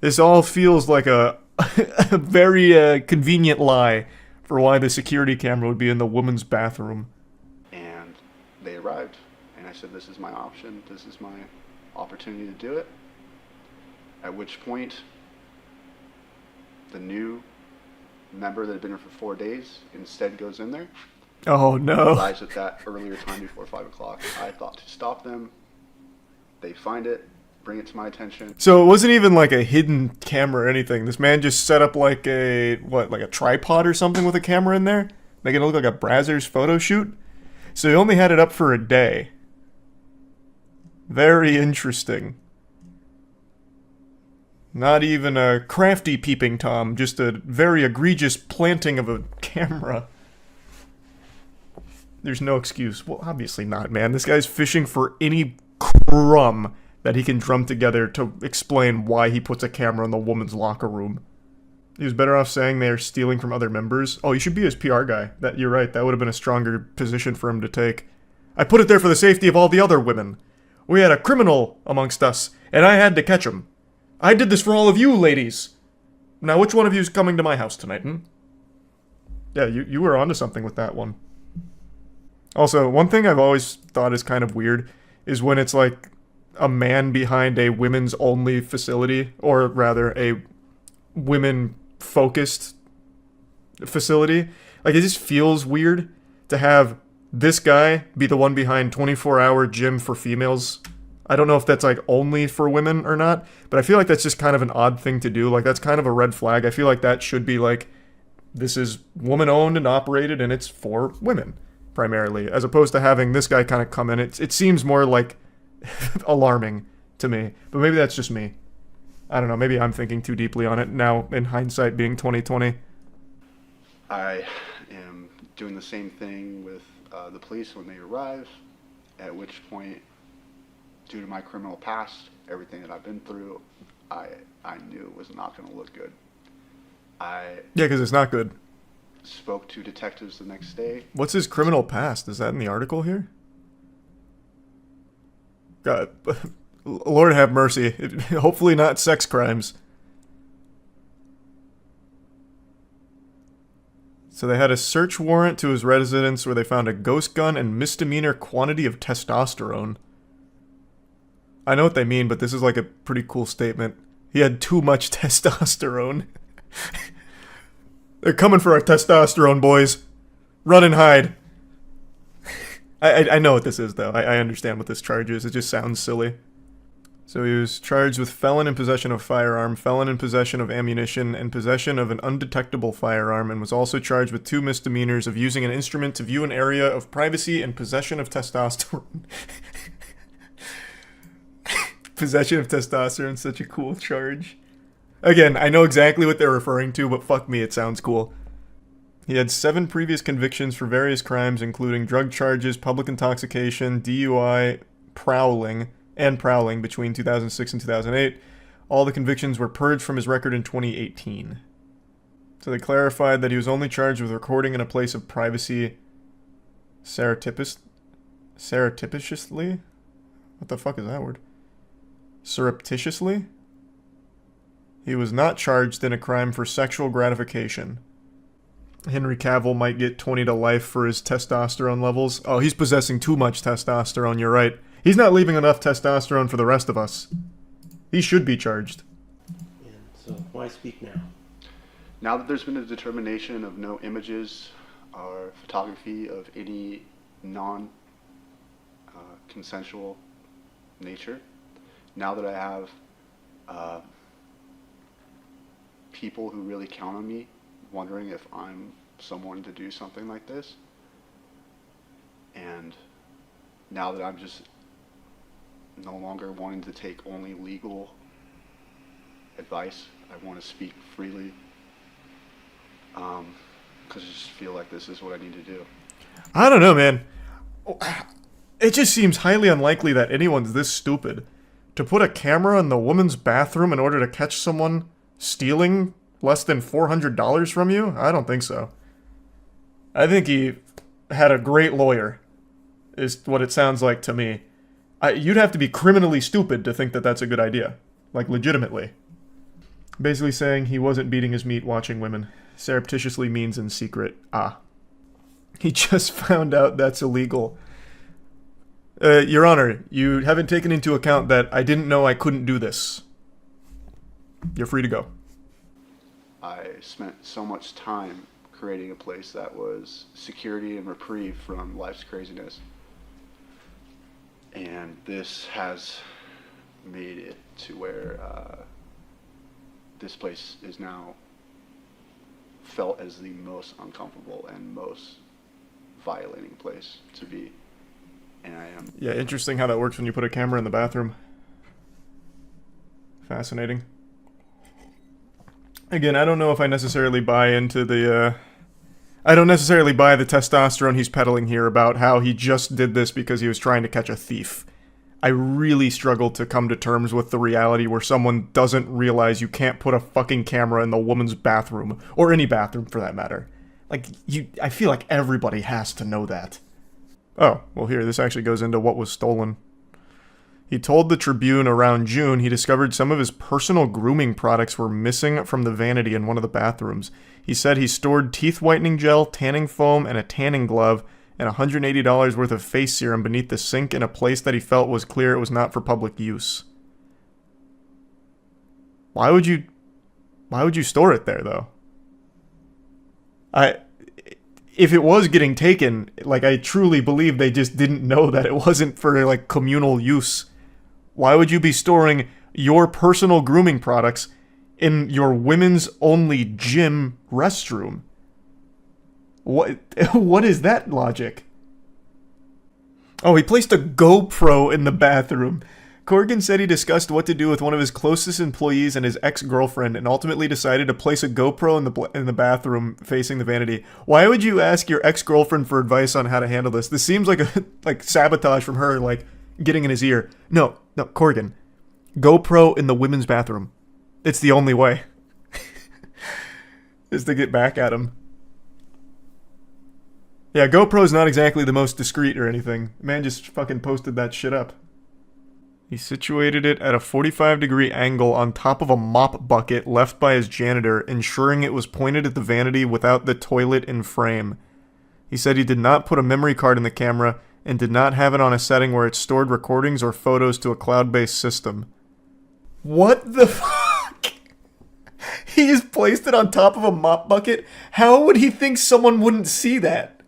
This all feels like a very convenient lie for why the security camera would be in the woman's bathroom. And they arrived, and I said, this is my option. This is my opportunity to do it. At which point, the new member that had been here for 4 days instead goes in there. Oh no. Realized at that earlier time before 5 o'clock. I thought to stop them. They find it, bring it to my attention. So it wasn't even like a hidden camera or anything. This man just set up like a, like a tripod or something with a camera in there? Making it look like a Brazzers photo shoot? So he only had it up for a day. Very interesting. Not even a crafty peeping Tom, just a very egregious planting of a camera. There's no excuse. Well, obviously not, man. This guy's fishing for any crumb that he can drum together to explain why he puts a camera in the woman's locker room. He was better off saying they're stealing from other members. Oh, you should be his PR guy. You're right, that would have been a stronger position for him to take. I put it there for the safety of all the other women. We had a criminal amongst us, and I had to catch him. I did this for all of you, ladies. Now, which one of you is coming to my house tonight, Yeah, you were onto something with that one. Also, one thing I've always thought is kind of weird is when it's like a man behind a women's only facility, or rather a women-focused facility. Like, it just feels weird to have this guy be the one behind 24-hour gym for females. I don't know if that's like only for women or not, but I feel like that's just kind of an odd thing to do. Like, that's kind of a red flag. I feel like that should be like, this is woman-owned and operated, and it's for women, primarily, as opposed to having this guy kind of come in. It seems more like alarming to me, but maybe that's just me. I don't know, maybe I'm thinking too deeply on it now, in hindsight being 2020. I am doing the same thing with the police when they arrive, at which point, due to my criminal past, everything that I've been through, I knew it was not going to look good. Yeah, because it's not good. Spoke to detectives the next day. What's his criminal past? Is that in the article here? God, Lord have mercy. Hopefully not sex crimes. So they had a search warrant to his residence where they found a ghost gun and misdemeanor quantity of testosterone. I know what they mean, but this is like a pretty cool statement. He had too much testosterone. They're coming for our testosterone, boys. Run and hide. I know what this is, though. I understand what this charge is. It just sounds silly. So he was charged with felon in possession of firearm, felon in possession of ammunition, and possession of an undetectable firearm, and was also charged with 2 misdemeanors of using an instrument to view an area of privacy and possession of testosterone. Possession of testosterone, such a cool charge. Again, I know exactly what they're referring to, but fuck me, it sounds cool. He had 7 previous convictions for various crimes, including drug charges, public intoxication, DUI, prowling between 2006 and 2008. All the convictions were purged from his record in 2018. So they clarified that he was only charged with recording in a place of privacy surreptitiously? What the fuck is that word? Surreptitiously? He was not charged in a crime for sexual gratification. Henry Cavill might get 20 to life for his testosterone levels. Oh, he's possessing too much testosterone, you're right. He's not leaving enough testosterone for the rest of us. He should be charged. And so, why speak now? Now that there's been a determination of no images or photography of any non-consensual nature, now that I have people who really count on me, wondering if I'm someone to do something like this, and now that I'm just no longer wanting to take only legal advice, I want to speak freely, because I just feel like this is what I need to do. I don't know, man. It just seems highly unlikely that anyone's this stupid to put a camera in the woman's bathroom in order to catch someone stealing less than $400 from you? I don't think so. I think he had a great lawyer, is what it sounds like to me. You'd have to be criminally stupid to think that that's a good idea. Like, legitimately. Basically saying he wasn't beating his meat watching women. Surreptitiously means in secret. Ah. He just found out that's illegal. Your Honor, you haven't taken into account that I didn't know I couldn't do this. You're free to go. I spent so much time creating a place that was security and reprieve from life's craziness. And this has made it to where this place is now felt as the most uncomfortable and most violating place to be. And I am... Yeah, interesting how that works when you put a camera in the bathroom. Fascinating. Again, I don't know if I necessarily buy into the, I don't necessarily buy the testosterone he's peddling here about how he just did this because he was trying to catch a thief. I really struggle to come to terms with the reality where someone doesn't realize you can't put a fucking camera in the woman's bathroom, or any bathroom for that matter. Like, I feel like everybody has to know that. Oh, well here, this actually goes into what was stolen. He told the Tribune around June he discovered some of his personal grooming products were missing from the vanity in one of the bathrooms. He said he stored teeth whitening gel, tanning foam, and a tanning glove, and $180 worth of face serum beneath the sink in a place that he felt was clear it was not for public use. Why would you store it there, though? If it was getting taken, like, I truly believe they just didn't know that it wasn't for, like, communal use. Why would you be storing your personal grooming products in your women's only gym restroom? What is that logic? Oh, he placed a GoPro in the bathroom. Corrigan said he discussed what to do with one of his closest employees and his ex-girlfriend and ultimately decided to place a GoPro in the bathroom facing the vanity. Why would you ask your ex-girlfriend for advice on how to handle this? This seems like like sabotage from her, like getting in his ear. No, Corrigan. GoPro in the women's bathroom. It's the only way. Is to get back at him. Yeah, GoPro's not exactly the most discreet or anything. Man just fucking posted that shit up. He situated it at a 45-degree angle on top of a mop bucket left by his janitor, ensuring it was pointed at the vanity without the toilet in frame. He said he did not put a memory card in the camera and did not have it on a setting where it stored recordings or photos to a cloud-based system. What the fuck? He just placed it on top of a mop bucket? How would he think someone wouldn't see that?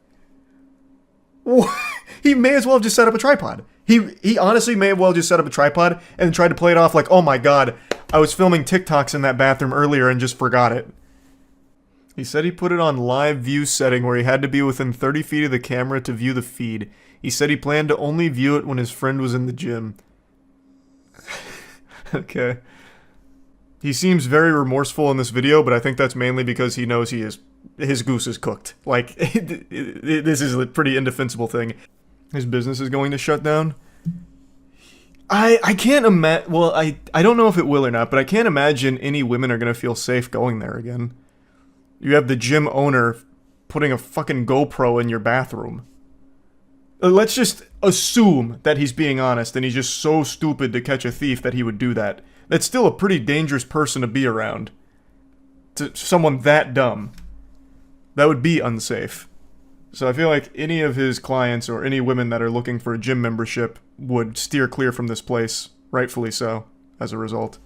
What? He may as well have just set up a tripod. He honestly may have well just set up a tripod and tried to play it off like, oh my god, I was filming TikToks in that bathroom earlier and just forgot it. He said he put it on live view setting where he had to be within 30 feet of the camera to view the feed. He said he planned to only view it when his friend was in the gym. Okay. He seems very remorseful in this video, but I think that's mainly because he knows his goose is cooked. Like, this is a pretty indefensible thing. His business is going to shut down. I can't imagine, well, I don't know if it will or not, but I can't imagine any women are going to feel safe going there again. You have the gym owner putting a fucking GoPro in your bathroom. Let's just assume that he's being honest and he's just so stupid to catch a thief that he would do that. That's still a pretty dangerous person to be around. To someone that dumb. That would be unsafe. So I feel like any of his clients or any women that are looking for a gym membership would steer clear from this place, rightfully so, as a result.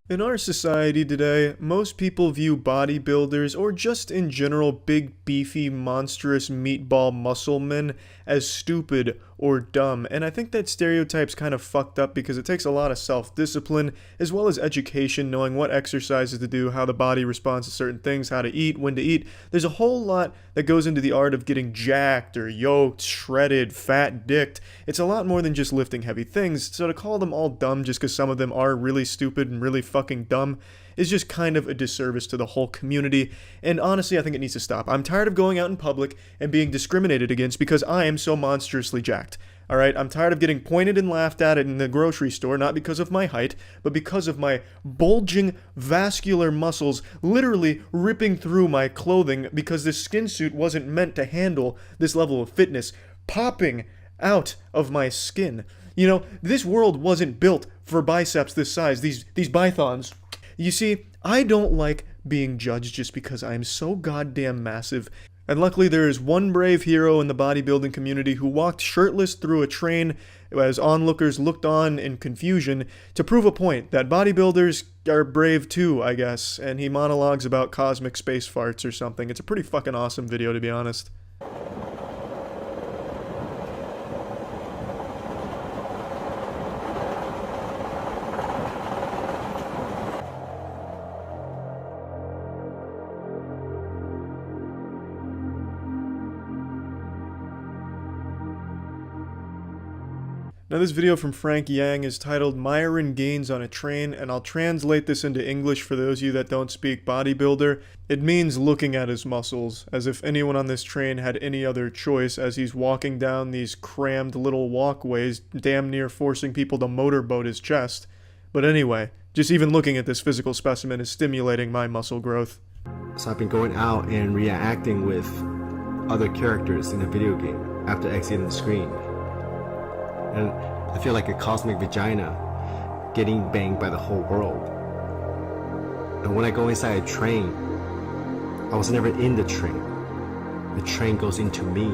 In our society today, most people view bodybuilders, or just in general big, beefy, monstrous meatball muscle men, as stupid or dumb, and I think that stereotype's kind of fucked up because it takes a lot of self-discipline, as well as education, knowing what exercises to do, how the body responds to certain things, how to eat, when to eat. There's a whole lot that goes into the art of getting jacked or yoked, shredded, fat-dicked. It's a lot more than just lifting heavy things, so to call them all dumb just because some of them are really stupid and really fucking dumb is just kind of a disservice to the whole community, and honestly I think it needs to stop. I'm tired of going out in public and being discriminated against because I am so monstrously jacked. Alright, I'm tired of getting pointed and laughed at in the grocery store, not because of my height, but because of my bulging vascular muscles literally ripping through my clothing because this skin suit wasn't meant to handle this level of fitness, popping out of my skin. You know, this world wasn't built for biceps this size, these pythons. You see, I don't like being judged just because I'm so goddamn massive. And luckily there is one brave hero in the bodybuilding community who walked shirtless through a train as onlookers looked on in confusion to prove a point that bodybuilders are brave too, I guess, and he monologues about cosmic space farts or something. It's a pretty fucking awesome video, to be honest. Now this video from Frank Yang is titled Myron Gains on a Train, and I'll translate this into English for those of you that don't speak bodybuilder. It means looking at his muscles, as if anyone on this train had any other choice as he's walking down these crammed little walkways, damn near forcing people to motorboat his chest. But anyway, just even looking at this physical specimen is stimulating my muscle growth. So I've been going out and reacting with other characters in a video game after exiting the screen. And I feel like a cosmic vagina getting banged by the whole world. And when I go inside a train, I was never in the train. The train goes into me.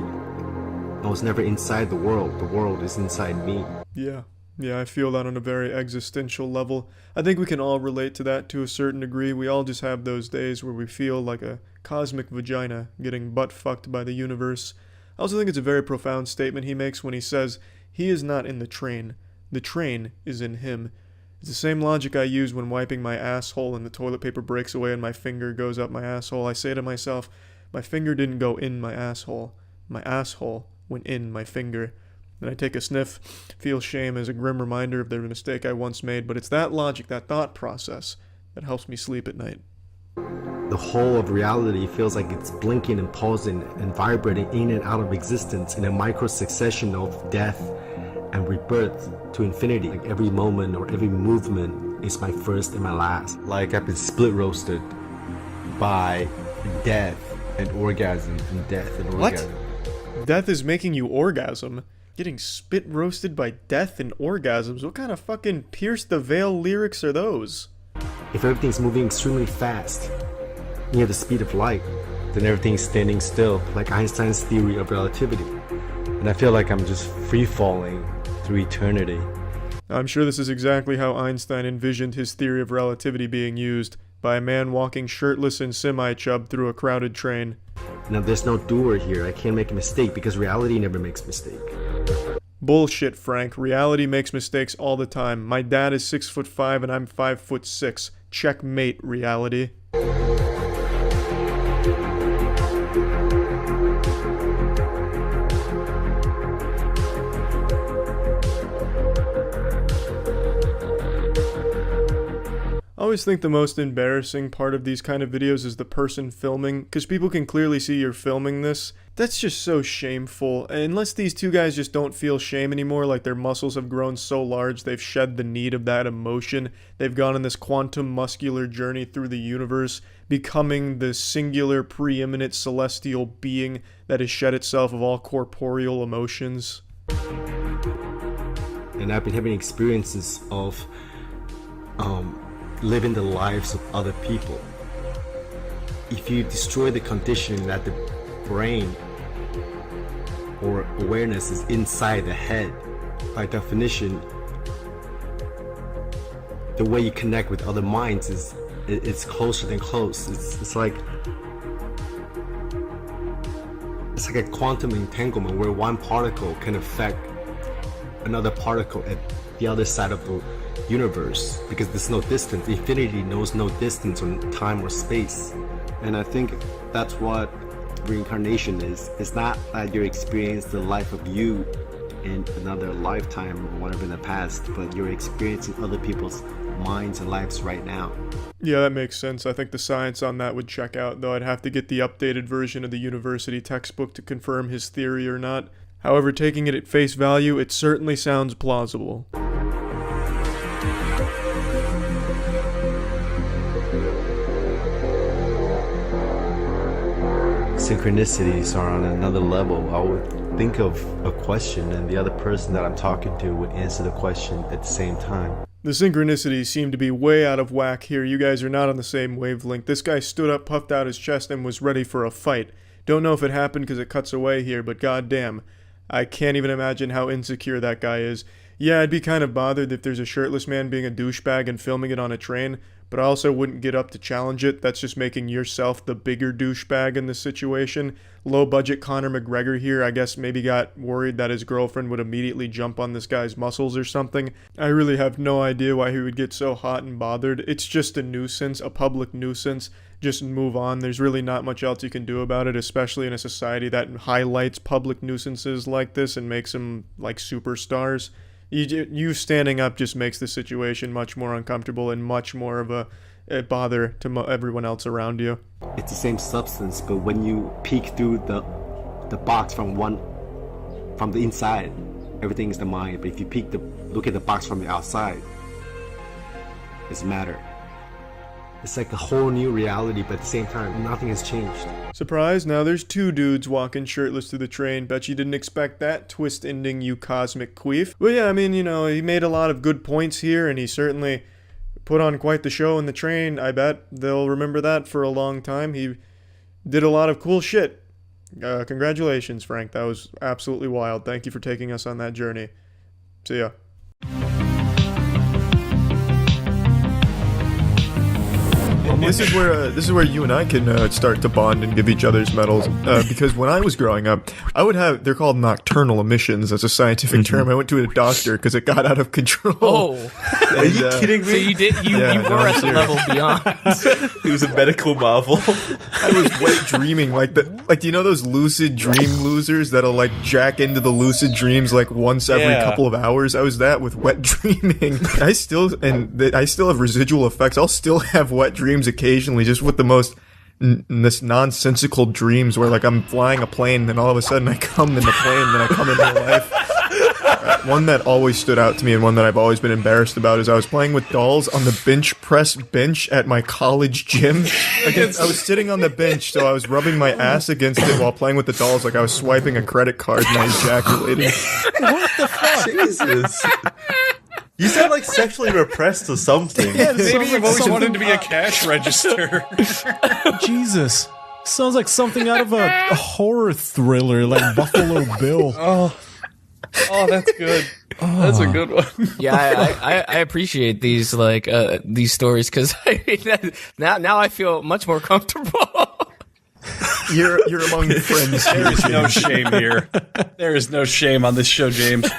I was never inside the world is inside me. Yeah, I feel that on a very existential level. I think we can all relate to that to a certain degree. We all just have those days where we feel like a cosmic vagina getting butt-fucked by the universe. I also think it's a very profound statement he makes when he says, he is not in the train is in him. It's the same logic I use when wiping my asshole and the toilet paper breaks away and my finger goes up my asshole. I say to myself, my finger didn't go in my asshole went in my finger. Then I take a sniff, feel shame as a grim reminder of the mistake I once made, but it's that logic, that thought process, that helps me sleep at night. The whole of reality feels like it's blinking and pausing and vibrating in and out of existence in a micro succession of death and rebirth to infinity. Like every moment or every movement is my first and my last. Like I've been split roasted by death and orgasm and death and orgasm. What? Death is making you orgasm? Getting spit roasted by death and orgasms? What kind of fucking pierce the veil lyrics are those? If everything's moving extremely fast, near the speed of light, then everything's standing still, like Einstein's theory of relativity. And I feel like I'm just free-falling through eternity. I'm sure this is exactly how Einstein envisioned his theory of relativity being used, by a man walking shirtless and semi-chub through a crowded train. Now there's no doer here. I can't make a mistake because reality never makes mistake. Bullshit, Frank. Reality makes mistakes all the time. My dad is 6'5" and I'm 5'6". Checkmate, reality. I always think the most embarrassing part of these kind of videos is the person filming, because people can clearly see you're filming this. That's just so shameful. Unless these two guys just don't feel shame anymore, like their muscles have grown so large they've shed the need of that emotion. They've gone on this quantum muscular journey through the universe, becoming the singular preeminent celestial being that has shed itself of all corporeal emotions. And I've been having experiences of living the lives of other people. If you destroy the conditioning that the brain or awareness is inside the head, by definition, the way you connect with other minds is it's closer than close. It's like a quantum entanglement where one particle can affect another particle at the other side of the universe, because there's no distance. Infinity knows no distance or time or space. And I think that's what reincarnation is. It's not that you experience the life of you in another lifetime or whatever in the past, but you're experiencing other people's minds and lives right now. Yeah, that makes sense. I think the science on that would check out, though I'd have to get the updated version of the university textbook to confirm his theory or not. However, taking it at face value, it certainly sounds plausible. Synchronicities are on another level. I would think of a question and the other person that I'm talking to would answer the question at the same time. The synchronicities seem to be way out of whack here. You guys are not on the same wavelength. This guy stood up, puffed out his chest, and was ready for a fight. Don't know if it happened because it cuts away here, but goddamn, I can't even imagine how insecure that guy is. Yeah, I'd be kind of bothered if there's a shirtless man being a douchebag and filming it on a train, but I also wouldn't get up to challenge it. That's just making yourself the bigger douchebag in this situation. Low-budget Conor McGregor here, I guess maybe got worried that his girlfriend would immediately jump on this guy's muscles or something. I really have no idea why he would get so hot and bothered. It's just a nuisance, a public nuisance. Just move on. There's really not much else you can do about it, especially in a society that highlights public nuisances like this and makes them like superstars. You standing up just makes the situation much more uncomfortable and much more of a bother to everyone else around you. It's the same substance, but when you peek through the box from the inside, everything is the mind. But if you look at the box from the outside, it's matter. It's like a whole new reality, but at the same time, nothing has changed. Surprise, now there's two dudes walking shirtless through the train. Bet you didn't expect that twist ending, you cosmic queef. Well, yeah, I mean, you know, he made a lot of good points here, and he certainly put on quite the show in the train. I bet they'll remember that for a long time. He did a lot of cool shit. Congratulations, Frank. That was absolutely wild. Thank you for taking us on that journey. See ya. This is where you and I can start to bond and give each other's medals. Because when I was growing up, they're called nocturnal emissions as a scientific term. I went to a doctor because it got out of control. Oh, are you kidding me? So you were at the level beyond. He was a medical marvel. I was wet dreaming do you know those lucid dream losers that'll like jack into the lucid dreams like once every couple of hours? I was that with wet dreaming. I still have residual effects. I'll still have wet dreams occasionally, just with the most this nonsensical dreams where like I'm flying a plane, then all of a sudden I come in the plane, then I come in real life. One that always stood out to me and one that I've always been embarrassed about is I was playing with dolls on the bench press bench at my college gym. I was sitting on the bench, so I was rubbing my ass against it while playing with the dolls like I was swiping a credit card and I ejaculated. What the fuck? Jesus. You sound like sexually repressed or something. Yeah, maybe you've always wanted to be a cash register. Jesus. Sounds like something out of a horror thriller like Buffalo Bill. Oh, that's good. That's a good one. Yeah, I appreciate these these stories because now I feel much more comfortable. You're among friends. There is no shame here. There is no shame on this show, James.